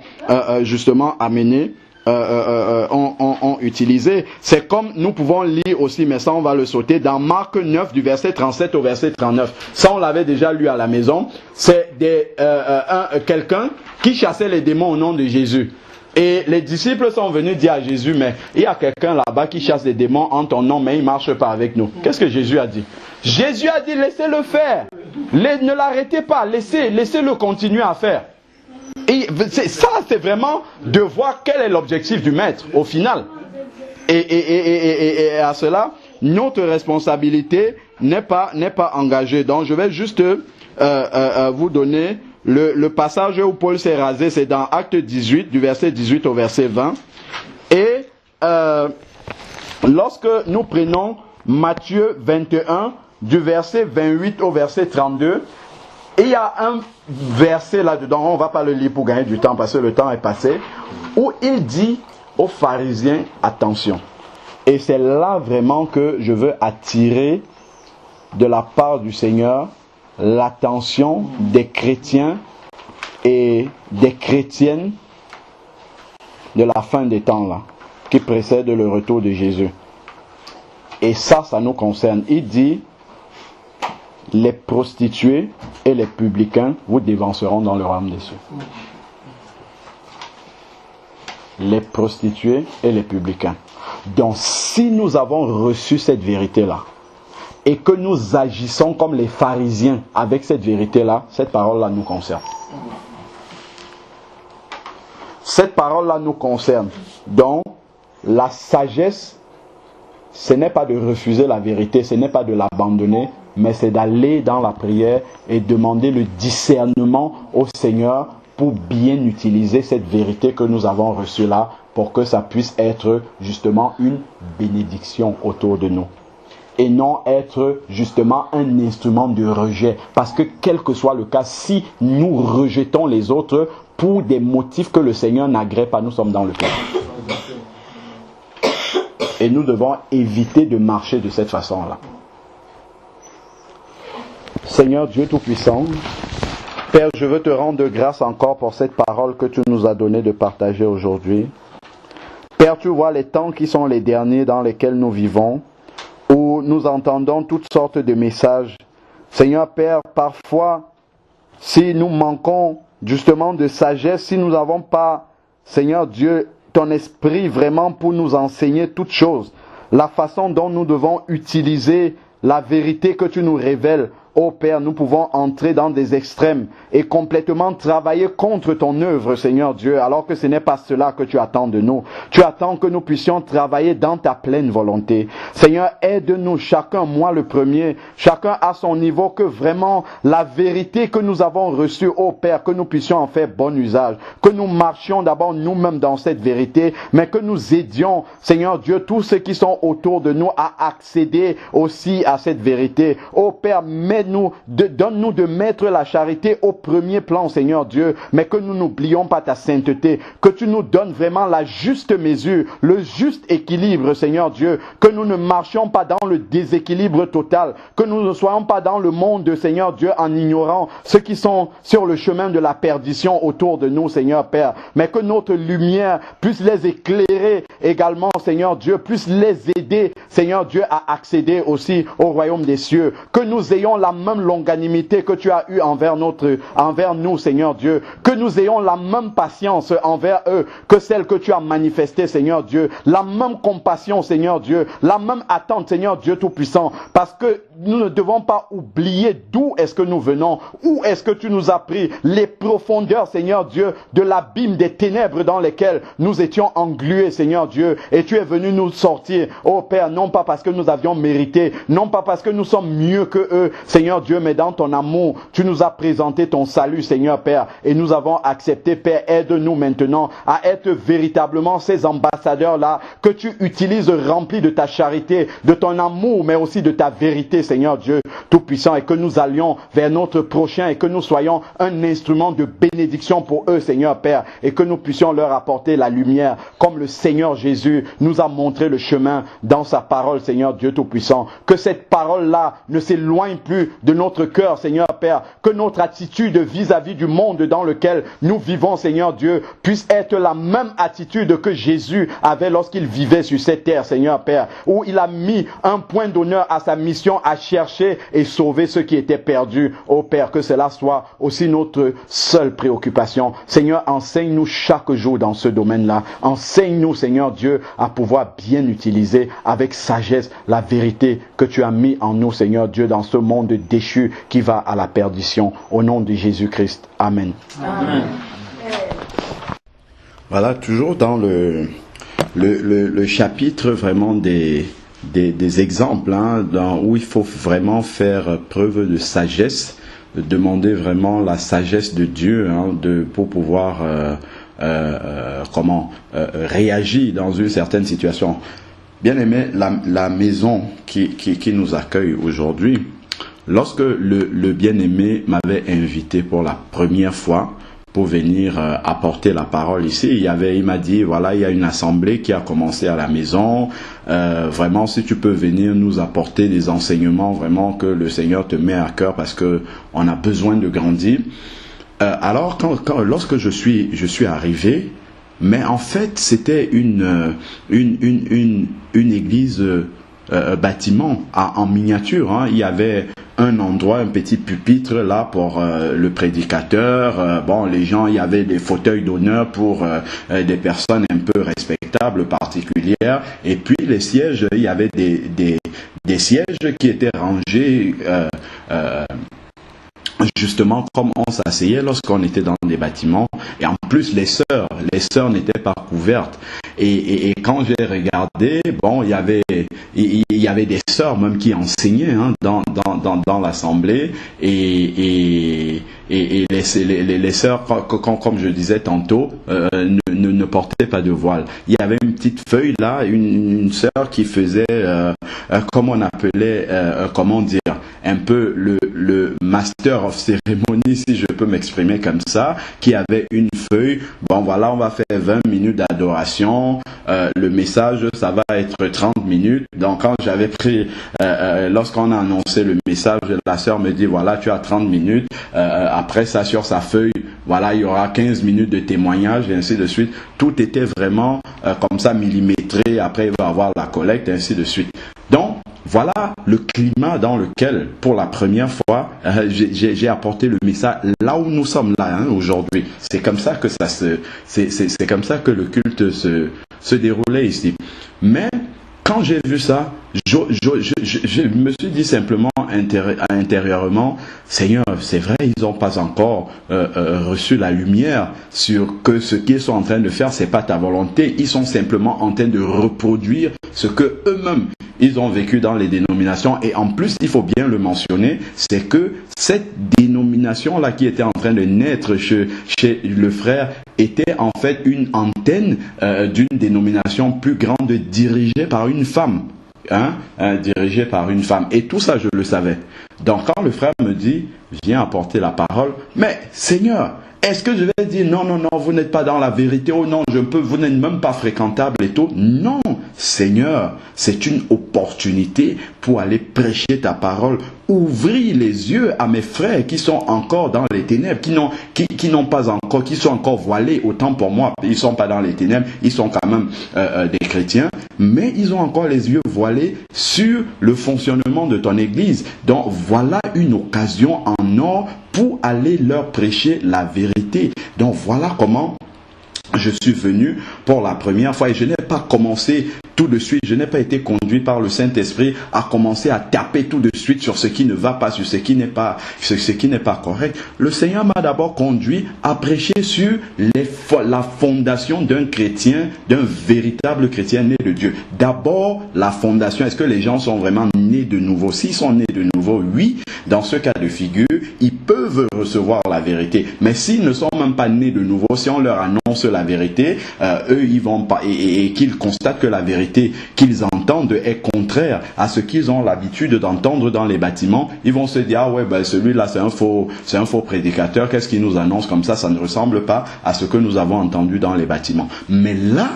justement amenés, ont utilisé. C'est comme nous pouvons lire aussi, mais ça on va le sauter, dans Marc 9 du verset 37 au verset 39. Ça on l'avait déjà lu à la maison. C'est quelqu'un qui chassait les démons au nom de Jésus. Et les disciples sont venus dire à Jésus, mais il y a quelqu'un là-bas qui chasse les démons en ton nom, mais il ne marche pas avec nous. Qu'est-ce que Jésus a dit? Jésus a dit, laissez-le faire. Ne l'arrêtez pas, laissez-le continuer à faire. Et ça, c'est vraiment de voir quel est l'objectif du maître au final. Et à cela, notre responsabilité n'est pas engagée. Donc, je vais juste vous donner le passage où Paul s'est rasé. C'est dans Acte 18, du verset 18 au verset 20. Et lorsque nous prenons Matthieu 21, du verset 28 au verset 32, et il y a un verset là-dedans, on ne va pas le lire pour gagner du temps parce que le temps est passé, où il dit aux pharisiens, attention. Et c'est là vraiment que je veux attirer de la part du Seigneur l'attention des chrétiens et des chrétiennes de la fin des temps là, qui précèdent le retour de Jésus. Et ça nous concerne. Il dit, les prostituées et les publicains vous dévanceront dans le royaume des cieux. Les prostituées et les publicains. Donc si nous avons reçu cette vérité-là, et que nous agissons comme les pharisiens avec cette vérité-là, cette parole-là nous concerne. Cette parole-là nous concerne. Donc, la sagesse, ce n'est pas de refuser la vérité, ce n'est pas de l'abandonner, mais c'est d'aller dans la prière et demander le discernement au Seigneur pour bien utiliser cette vérité que nous avons reçue là, pour que ça puisse être justement une bénédiction autour de nous. Et non être justement un instrument de rejet. Parce que quel que soit le cas, si nous rejetons les autres pour des motifs que le Seigneur n'agrée pas, nous sommes dans le péché. Et nous devons éviter de marcher de cette façon-là. Seigneur Dieu Tout-Puissant, Père, je veux te rendre grâce encore pour cette parole que tu nous as donnée de partager aujourd'hui. Père, tu vois les temps qui sont les derniers dans lesquels nous vivons, où nous entendons toutes sortes de messages. Seigneur Père, parfois, si nous manquons justement de sagesse, si nous n'avons pas, Seigneur Dieu, ton esprit vraiment pour nous enseigner toutes choses, la façon dont nous devons utiliser la vérité que tu nous révèles, oh Père, nous pouvons entrer dans des extrêmes et complètement travailler contre ton œuvre, Seigneur Dieu, alors que ce n'est pas cela que tu attends de nous. Tu attends que nous puissions travailler dans ta pleine volonté. Seigneur, aide-nous, chacun, moi le premier, chacun à son niveau, que vraiment la vérité que nous avons reçue, oh Père, que nous puissions en faire bon usage, que nous marchions d'abord nous-mêmes dans cette vérité, mais que nous aidions, Seigneur Dieu, tous ceux qui sont autour de nous à accéder aussi à cette vérité. Oh Père, mets donne-nous de mettre la charité au premier plan, Seigneur Dieu, mais que nous n'oublions pas ta sainteté, que tu nous donnes vraiment la juste mesure, le juste équilibre, Seigneur Dieu, que nous ne marchions pas dans le déséquilibre total, que nous ne soyons pas dans le monde, Seigneur Dieu, en ignorant ceux qui sont sur le chemin de la perdition autour de nous, Seigneur Père, mais que notre lumière puisse les éclairer également, Seigneur Dieu, puisse les aider, Seigneur Dieu, à accéder aussi au royaume des cieux, que nous ayons la même longanimité que tu as eue envers nous, Seigneur Dieu, que nous ayons la même patience envers eux que celle que tu as manifestée, Seigneur Dieu, la même compassion, Seigneur Dieu, la même attente, Seigneur Dieu Tout-Puissant, parce que nous ne devons pas oublier d'où est-ce que nous venons, où est-ce que tu nous as pris, les profondeurs, Seigneur Dieu, de l'abîme des ténèbres dans lesquelles nous étions englués, Seigneur Dieu, et tu es venu nous sortir, oh Père, non pas parce que nous avions mérité, non pas parce que nous sommes mieux que eux, Seigneur Dieu, mais dans ton amour, tu nous as présenté ton salut, Seigneur Père, et nous avons accepté, Père, aide-nous maintenant à être véritablement ces ambassadeurs-là que tu utilises remplis de ta charité, de ton amour, mais aussi de ta vérité, Seigneur Dieu Tout-Puissant, et que nous allions vers notre prochain et que nous soyons un instrument de bénédiction pour eux, Seigneur Père, et que nous puissions leur apporter la lumière, comme le Seigneur Jésus nous a montré le chemin dans sa parole, Seigneur Dieu Tout-Puissant. Que cette parole-là ne s'éloigne plus de notre cœur, Seigneur Père, que notre attitude vis-à-vis du monde dans lequel nous vivons, Seigneur Dieu, puisse être la même attitude que Jésus avait lorsqu'il vivait sur cette terre, Seigneur Père, où il a mis un point d'honneur à sa mission à chercher et sauver ceux qui étaient perdus. Oh Père, que cela soit aussi notre seule préoccupation. Seigneur, enseigne-nous chaque jour dans ce domaine-là. Enseigne-nous, Seigneur Dieu, à pouvoir bien utiliser avec sagesse la vérité que tu as mis en nous, Seigneur Dieu, dans ce monde déchu qui va à la perdition. Au nom de Jésus-Christ. Amen. Amen. Voilà, toujours dans le chapitre vraiment des exemples, hein, où il faut vraiment faire preuve de sagesse, demander vraiment la sagesse de Dieu, hein, pour pouvoir réagir dans une certaine situation. Bien aimé, la maison qui nous accueille aujourd'hui, lorsque le bien-aimé m'avait invité pour la première fois pour venir apporter la parole ici, il m'a dit, voilà, il y a une assemblée qui a commencé à la maison, vraiment, si tu peux venir nous apporter des enseignements, vraiment, que le Seigneur te met à cœur, parce que on a besoin de grandir. Alors, lorsque je suis arrivé, mais en fait, c'était une église bâtiment en miniature, hein. Il y avait un endroit, un petit pupitre là pour le prédicateur. Bon, les gens, il y avait des fauteuils d'honneur pour des personnes un peu respectables, particulières. Et puis les sièges, il y avait des sièges qui étaient rangés justement comme on s'asseyait lorsqu'on était dans des bâtiments. Et en plus, les sœurs n'étaient pas couvertes. Et quand j'ai regardé, bon, il y avait des sœurs même qui enseignaient, hein, dans l'assemblée, et les sœurs, comme je disais tantôt, ne portaient pas de voile. Il y avait une petite feuille là, une sœur qui faisait, comme on appelait, comment dire, un peu le master of ceremony, si je peux m'exprimer comme ça, qui avait une feuille. Bon, voilà, on va faire 20 minutes d'adoration. Le message, ça va être 30 minutes. Donc, quand j'avais pris, lorsqu'on a annoncé le message, la sœur me dit, voilà, tu as 30 minutes. Après ça, sur sa feuille, voilà, il y aura 15 minutes de témoignage, et ainsi de suite. Tout était vraiment comme ça, millimétré. Après, il va y avoir la collecte, et ainsi de suite. Donc, voilà le climat dans lequel, pour la première fois, j'ai apporté le message là où nous sommes là, hein, aujourd'hui. C'est comme ça que c'est comme ça que le culte se déroulait ici. Mais quand j'ai vu ça, je me suis dit simplement intérieurement, Seigneur, c'est vrai, ils n'ont pas encore reçu la lumière sur que ce qu'ils sont en train de faire, c'est pas ta volonté. Ils sont simplement en train de reproduire ce que eux-mêmes ils ont vécu dans les dénominations. Et en plus, il faut bien le mentionner, c'est que cette dénomination-là qui était en train de naître chez le frère était en fait une antenne d'une dénomination plus grande dirigée par une femme. dirigé par une femme. Et tout ça, je le savais. Donc quand le frère me dit, viens apporter la parole, mais Seigneur, est-ce que je vais dire, non, non, non, vous n'êtes pas dans la vérité, oh non, vous n'êtes même pas fréquentable et tout. Non, Seigneur, c'est une opportunité pour aller prêcher ta parole. Ouvrir les yeux à mes frères qui sont encore dans les ténèbres, qui n'ont pas encore, qui sont encore voilés, autant pour moi, ils ne sont pas dans les ténèbres, ils sont quand même des chrétiens, mais ils ont encore les yeux voilés sur le fonctionnement de ton église. Donc voilà une occasion en or pour aller leur prêcher la vérité. Donc voilà comment je suis venu pour la première fois et je n'ai pas commencé tout de suite, je n'ai pas été conduit par le Saint-Esprit à commencer à taper tout de suite sur ce qui ne va pas, sur ce qui n'est pas correct. Le Seigneur m'a d'abord conduit à prêcher sur la fondation d'un chrétien, d'un véritable chrétien né de Dieu. D'abord, la fondation. Est-ce que les gens sont vraiment nés de nouveau? S'ils sont nés de nouveau, oui, dans ce cas de figure, ils peuvent recevoir la vérité. Mais s'ils ne sont même pas nés de nouveau, si on leur annonce la vérité, eux, ils vont pas, et qu'ils constatent que la vérité qu'ils entendent est contraire à ce qu'ils ont l'habitude d'entendre dans les bâtiments, ils vont se dire, ah ouais, ben celui-là c'est un faux prédicateur, qu'est-ce qu'il nous annonce comme ça ne ressemble pas à ce que nous avons entendu dans les bâtiments. Mais là,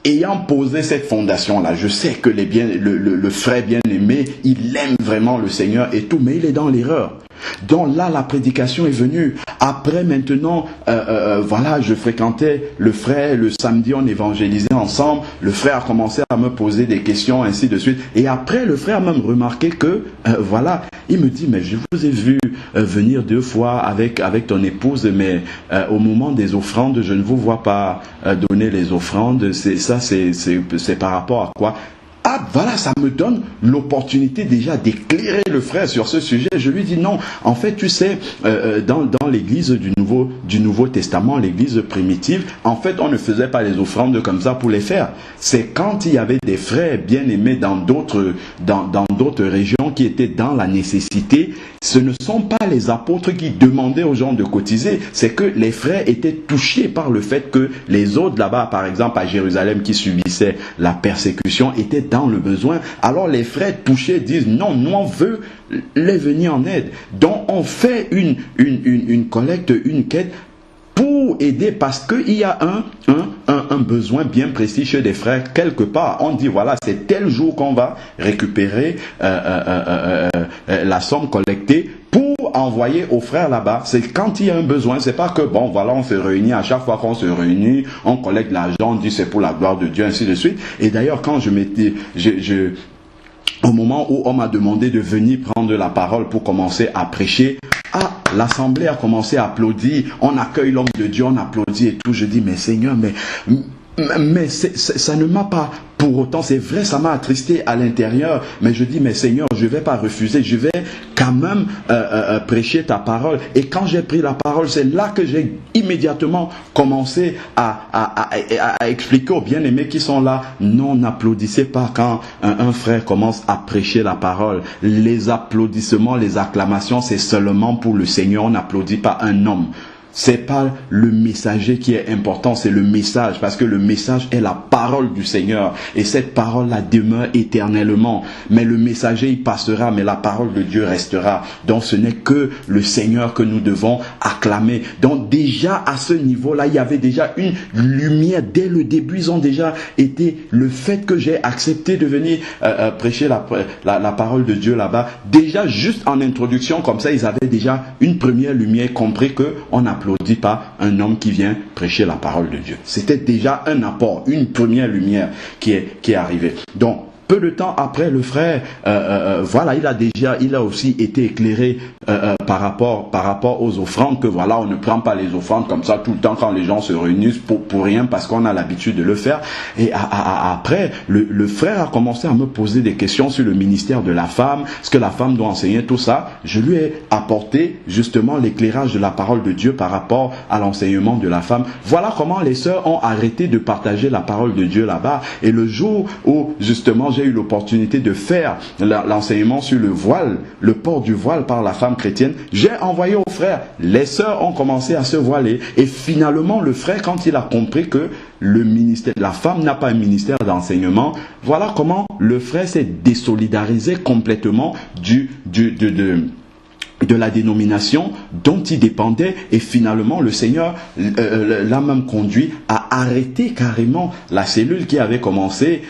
ayant posé cette fondation-là, je sais que le frère bien-aimé, il aime vraiment le Seigneur et tout, mais il est dans l'erreur. Donc là, la prédication est venue. Après, maintenant, voilà, je fréquentais le frère, le samedi, on évangélisait ensemble. Le frère a commencé à me poser des questions, ainsi de suite. Et après, le frère a même remarqué que, voilà, il me dit, mais je vous ai vu venir 2 fois avec ton épouse, mais au moment des offrandes, je ne vous vois pas donner les offrandes. C'est par rapport à quoi? Ah, voilà, ça me donne l'opportunité déjà d'éclairer le frère sur ce sujet. Je lui dis non. En fait, tu sais, dans l'église du Nouveau Testament, l'église primitive, en fait, on ne faisait pas les offrandes comme ça pour les faire. C'est quand il y avait des frères bien-aimés dans d'autres régions qui étaient dans la nécessité. Ce ne sont pas les apôtres qui demandaient aux gens de cotiser. C'est que les frères étaient touchés par le fait que les autres là-bas, par exemple à Jérusalem, qui subissaient la persécution, étaient dans le besoin. Alors les frères touchés disent non, nous on veut les venir en aide. Donc on fait une collecte, une quête pour aider parce qu'il y a un besoin bien précis chez des frères quelque part. On dit voilà, c'est tel jour qu'on va récupérer la somme collectée pour envoyer aux frères là-bas. C'est quand il y a un besoin. C'est pas que bon voilà, on se réunit, à chaque fois qu'on se réunit, on collecte l'argent, on dit c'est pour la gloire de Dieu, ainsi de suite. Et d'ailleurs quand au moment où on m'a demandé de venir prendre la parole pour commencer à prêcher, l'assemblée a commencé à applaudir, on accueille l'homme de Dieu, on applaudit et tout. Je dis mais Seigneur, mais ça ne m'a pas, pour autant, c'est vrai, ça m'a attristé à l'intérieur, mais je dis, mais Seigneur, je ne vais pas refuser, je vais quand même prêcher ta parole. Et quand j'ai pris la parole, c'est là que j'ai immédiatement commencé à expliquer aux bien-aimés qui sont là, non, n'applaudissez pas quand un frère commence à prêcher la parole. Les applaudissements, les acclamations, c'est seulement pour le Seigneur, on n'applaudit pas un homme. C'est pas le messager qui est important, c'est le message, parce que le message est la parole du Seigneur, et cette parole-là demeure éternellement. Mais le messager, il passera, mais la parole de Dieu restera. Donc ce n'est que le Seigneur que nous devons acclamer. Donc déjà à ce niveau-là, il y avait déjà une lumière dès le début. Ils ont déjà été, le fait que j'ai accepté de venir prêcher la parole de Dieu là-bas, déjà juste en introduction comme ça, ils avaient déjà une première lumière, compris que on n'applaudit pas un homme qui vient prêcher la parole de Dieu. C'était déjà un apport, une première lumière qui est arrivée. Donc, peu de temps après, le frère, voilà, il a aussi été éclairé par rapport aux offrandes, que voilà, on ne prend pas les offrandes comme ça tout le temps quand les gens se réunissent pour rien, parce qu'on a l'habitude de le faire. Et après, le frère a commencé à me poser des questions sur le ministère de la femme, ce que la femme doit enseigner, tout ça. Je lui ai apporté justement l'éclairage de la parole de Dieu par rapport à l'enseignement de la femme. Voilà comment les sœurs ont arrêté de partager la parole de Dieu là-bas. Et le jour où justement j'ai eu l'opportunité de faire l'enseignement sur le voile, le port du voile par la femme chrétienne, j'ai envoyé aux frères. Les sœurs ont commencé à se voiler. Et finalement, le frère, quand il a compris que le ministère, la femme n'a pas un ministère d'enseignement, voilà comment le frère s'est désolidarisé complètement de la dénomination dont il dépendait, et finalement le Seigneur l'a même conduit à arrêter carrément la cellule qui avait commencé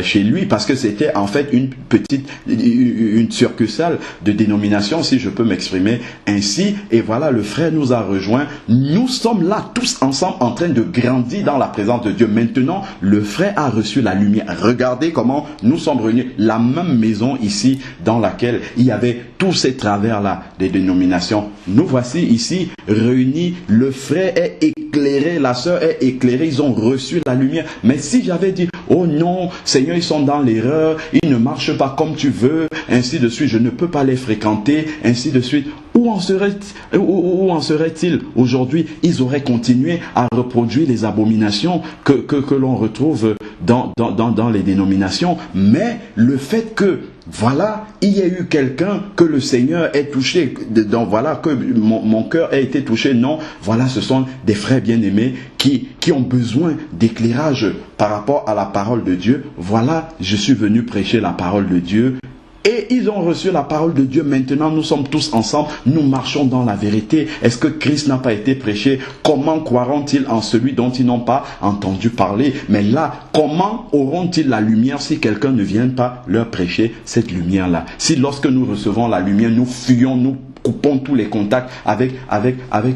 chez lui, parce que c'était en fait une succursale de dénomination, si je peux m'exprimer ainsi. Et voilà, le frère nous a rejoints. Nous sommes là tous ensemble en train de grandir dans la présence de Dieu. Maintenant, le frère a reçu la lumière. Regardez comment nous sommes réunis, la même maison ici dans laquelle il y avait tous ces travers-là des dénominations. Nous voici ici réunis, le frère est éclairé, la sœur est éclairée, ils ont reçu la lumière. Mais si j'avais dit, oh non, Seigneur, ils sont dans l'erreur, ils ne marchent pas comme tu veux, ainsi de suite, je ne peux pas les fréquenter, ainsi de suite, où en serait-il aujourd'hui? Ils auraient continué à reproduire les abominations que l'on retrouve dans les dénominations. Mais le fait que voilà, il y a eu quelqu'un que le Seigneur ait touché, donc voilà, que mon cœur ait été touché. Non, voilà, ce sont des frères bien-aimés qui ont besoin d'éclairage par rapport à la parole de Dieu. Voilà, je suis venu prêcher la parole de Dieu. Et ils ont reçu la parole de Dieu. Maintenant, nous sommes tous ensemble. Nous marchons dans la vérité. Est-ce que Christ n'a pas été prêché? Comment croiront-ils en celui dont ils n'ont pas entendu parler? Mais là, comment auront-ils la lumière si quelqu'un ne vient pas leur prêcher cette lumière-là? Si lorsque nous recevons la lumière, nous fuyons, nous coupons tous les contacts avec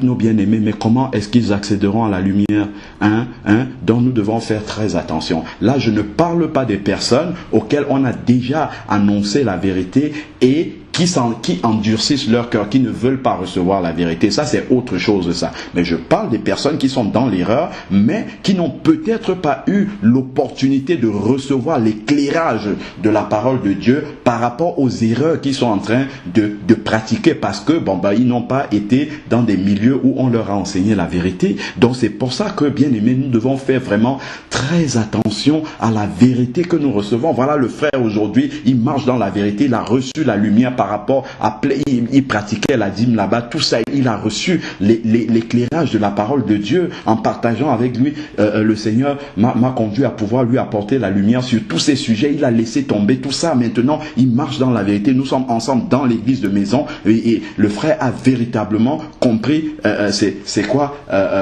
nos bien-aimés, mais comment est-ce qu'ils accéderont à la lumière? Donc nous devons faire très attention. Là, je ne parle pas des personnes auxquelles on a déjà annoncé la vérité et qui endurcissent leur cœur, qui ne veulent pas recevoir la vérité. Ça, c'est autre chose, ça. Mais je parle des personnes qui sont dans l'erreur, mais qui n'ont peut-être pas eu l'opportunité de recevoir l'éclairage de la parole de Dieu par rapport aux erreurs qu'ils sont en train de pratiquer, parce que ils n'ont pas été dans des milieux où on leur a enseigné la vérité. Donc c'est pour ça que, bien aimés, nous devons faire vraiment très attention à la vérité que nous recevons. Voilà, le frère aujourd'hui, il marche dans la vérité, il a reçu la lumière par rapport à, il pratiquait la dîme là-bas, tout ça, il a reçu l'éclairage de la parole de Dieu. En partageant avec lui, le Seigneur m'a conduit à pouvoir lui apporter la lumière sur tous ces sujets. Il a laissé tomber tout ça. Maintenant, il marche dans la vérité. Nous sommes ensemble dans l'église de maison, et le frère a véritablement compris c'est quoi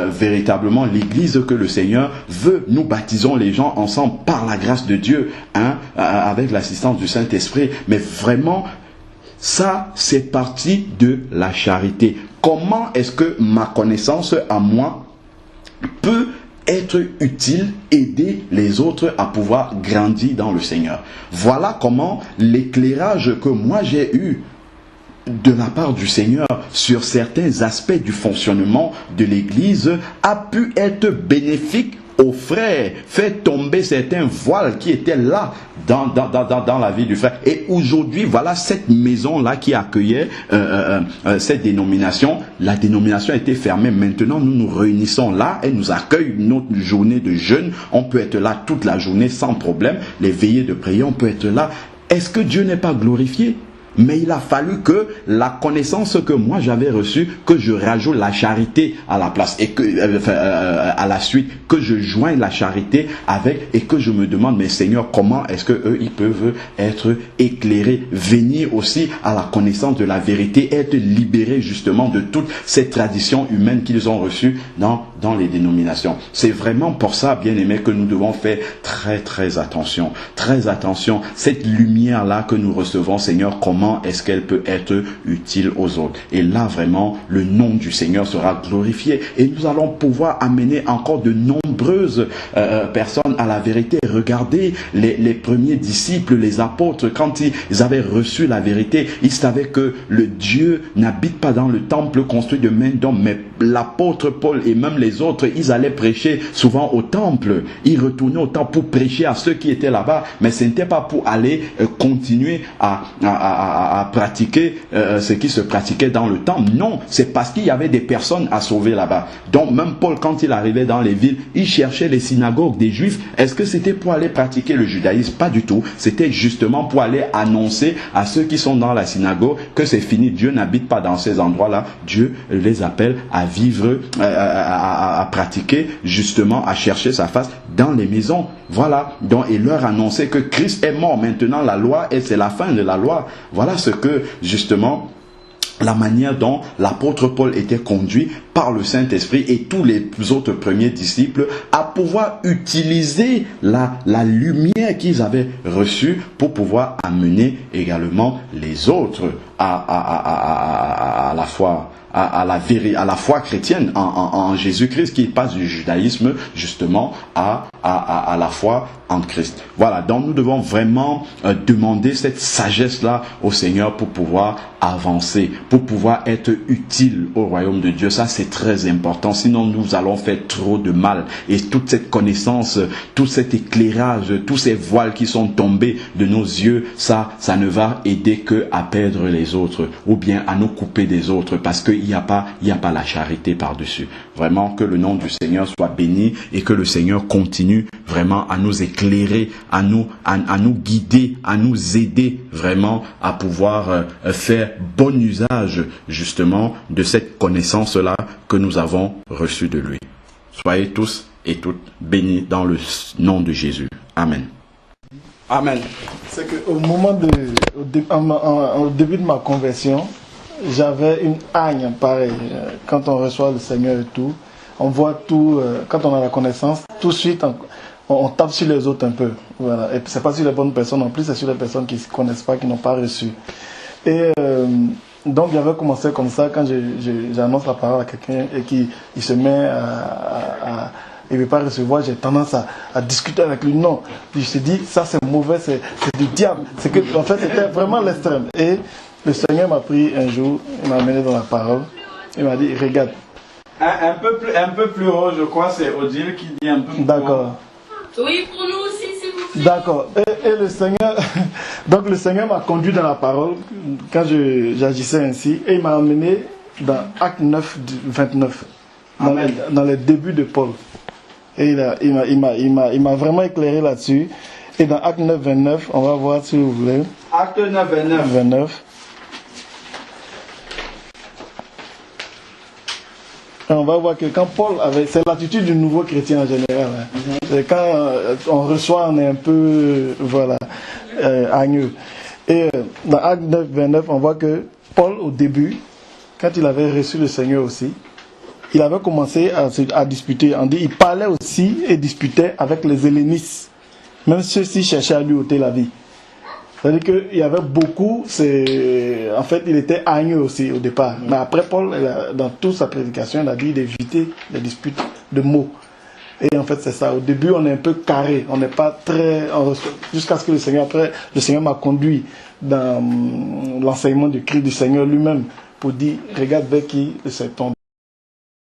véritablement l'église que le Seigneur veut. Nous baptisons les gens ensemble par la grâce de Dieu, avec l'assistance du Saint-Esprit. Mais vraiment, ça, c'est partie de la charité. Comment est-ce que ma connaissance à moi peut être utile, aider les autres à pouvoir grandir dans le Seigneur? Voilà comment l'éclairage que moi j'ai eu de la part du Seigneur sur certains aspects du fonctionnement de l'Église a pu être bénéfique aux frères, fait tomber certains voiles qui étaient là dans la vie du frère. Et aujourd'hui, voilà cette maison-là qui accueillait cette dénomination. La dénomination a été fermée. Maintenant, nous nous réunissons là et nous accueillons notre journée de jeûne. On peut être là toute la journée sans problème. Les veillées de prière, on peut être là. Est-ce que Dieu n'est pas glorifié? Mais il a fallu que la connaissance que moi j'avais reçue, que je rajoute la charité à la place, et que à la suite, que je joigne la charité avec, et que je me demande, mais Seigneur, comment est-ce que eux ils peuvent être éclairés, venir aussi à la connaissance de la vérité, être libérés justement de toutes ces traditions humaines qu'ils ont reçues dans les dénominations. C'est vraiment pour ça, bien aimé, que nous devons faire très très attention. Très attention. Cette lumière-là que nous recevons, Seigneur, comment est-ce qu'elle peut être utile aux autres? Et là, vraiment, le nom du Seigneur sera glorifié. Et nous allons pouvoir amener encore de nombreuses personnes à la vérité. Regardez les premiers disciples, les apôtres, quand ils avaient reçu la vérité, ils savaient que le Dieu n'habite pas dans le temple construit de main d'homme, mais l'apôtre Paul et même les autres, ils allaient prêcher souvent au temple. Ils retournaient au temple pour prêcher à ceux qui étaient là-bas, mais ce n'était pas pour aller continuer à à pratiquer ce qui se pratiquait dans le temple. Non, c'est parce qu'il y avait des personnes à sauver là-bas. Donc même Paul, quand il arrivait dans les villes, il cherchait les synagogues des Juifs. Est-ce que c'était pour aller pratiquer le judaïsme? Pas du tout. C'était justement pour aller annoncer à ceux qui sont dans la synagogue que c'est fini. Dieu n'habite pas dans ces endroits-là. Dieu les appelle à vivre, à pratiquer, justement, à chercher sa face dans les maisons. Voilà. Donc, et leur annoncer que Christ est mort. Maintenant, la loi, et c'est la fin de la loi. Voilà ce que, justement, la manière dont l'apôtre Paul était conduit par le Saint-Esprit et tous les autres premiers disciples à pouvoir utiliser la lumière qu'ils avaient reçue pour pouvoir amener également les autres à la foi. À la foi chrétienne en Jésus-Christ, qui passe du judaïsme justement à la foi en Christ. Voilà, donc nous devons vraiment demander cette sagesse-là au Seigneur pour pouvoir avancer, pour pouvoir être utile au royaume de Dieu. Ça, c'est très important. Sinon, nous allons faire trop de mal. Et toute cette connaissance, tout cet éclairage, tous ces voiles qui sont tombés de nos yeux, ça ne va aider que à perdre les autres ou bien à nous couper des autres, parce qu'il n'y a pas la charité par-dessus. Vraiment, que le nom du Seigneur soit béni et que le Seigneur continue vraiment à nous éclairer, à nous guider, à nous aider vraiment à pouvoir faire bon usage justement de cette connaissance-là que nous avons reçue de lui. Soyez tous et toutes bénis dans le nom de Jésus. Amen. Amen. C'est qu'au moment au début de ma conversion, j'avais une haine pareil. Quand on reçoit le Seigneur et tout, on voit tout, quand on a la connaissance, tout de suite on tape sur les autres un peu. Voilà. Et c'est pas sur les bonnes personnes en plus, c'est sur les personnes qui ne se connaissent pas, qui n'ont pas reçu. Et donc j'avais commencé comme ça quand j'annonce la parole à quelqu'un et qu'il se met il ne veut pas recevoir, j'ai tendance à discuter avec lui. Non, je me suis dit, ça c'est mauvais, c'est du diable. En fait, c'était vraiment l'extrême. Et le Seigneur m'a pris un jour, il m'a amené dans la parole, il m'a dit, regarde. Un peu plus haut, je crois, c'est Odile qui dit un peu plus haut. D'accord. Oui, pour nous aussi, s'il vous plaît. D'accord. Et le Seigneur, donc le Seigneur m'a conduit dans la parole quand j'agissais ainsi, et il m'a amené dans Acte 9, 29, dans les débuts de Paul. Et il m'a vraiment éclairé là-dessus. Et dans Acte 9, 29, on va voir si vous voulez. Acte 9, 29. Et on va voir que quand Paul avait... C'est l'attitude du nouveau chrétien en général. Hein. Quand on reçoit, on est un peu... Voilà, hagneux. Et dans Acte 9, 29, on voit que Paul, au début, quand il avait reçu le Seigneur aussi, il avait commencé à disputer. On dit, il parlait aussi et disputait avec les hellénistes. Même ceux-ci cherchaient à lui ôter la vie. C'est-à-dire qu'il y avait beaucoup, en fait, il était haineux aussi au départ. Mais après, Paul, dans toute sa prédication, il a dit d'éviter les disputes de mots. Et en fait, c'est ça. Au début, on est un peu carré. On n'est pas très... Jusqu'à ce que le Seigneur m'a conduit dans l'enseignement du Christ du Seigneur lui-même pour dire, regarde vers qui c'est ton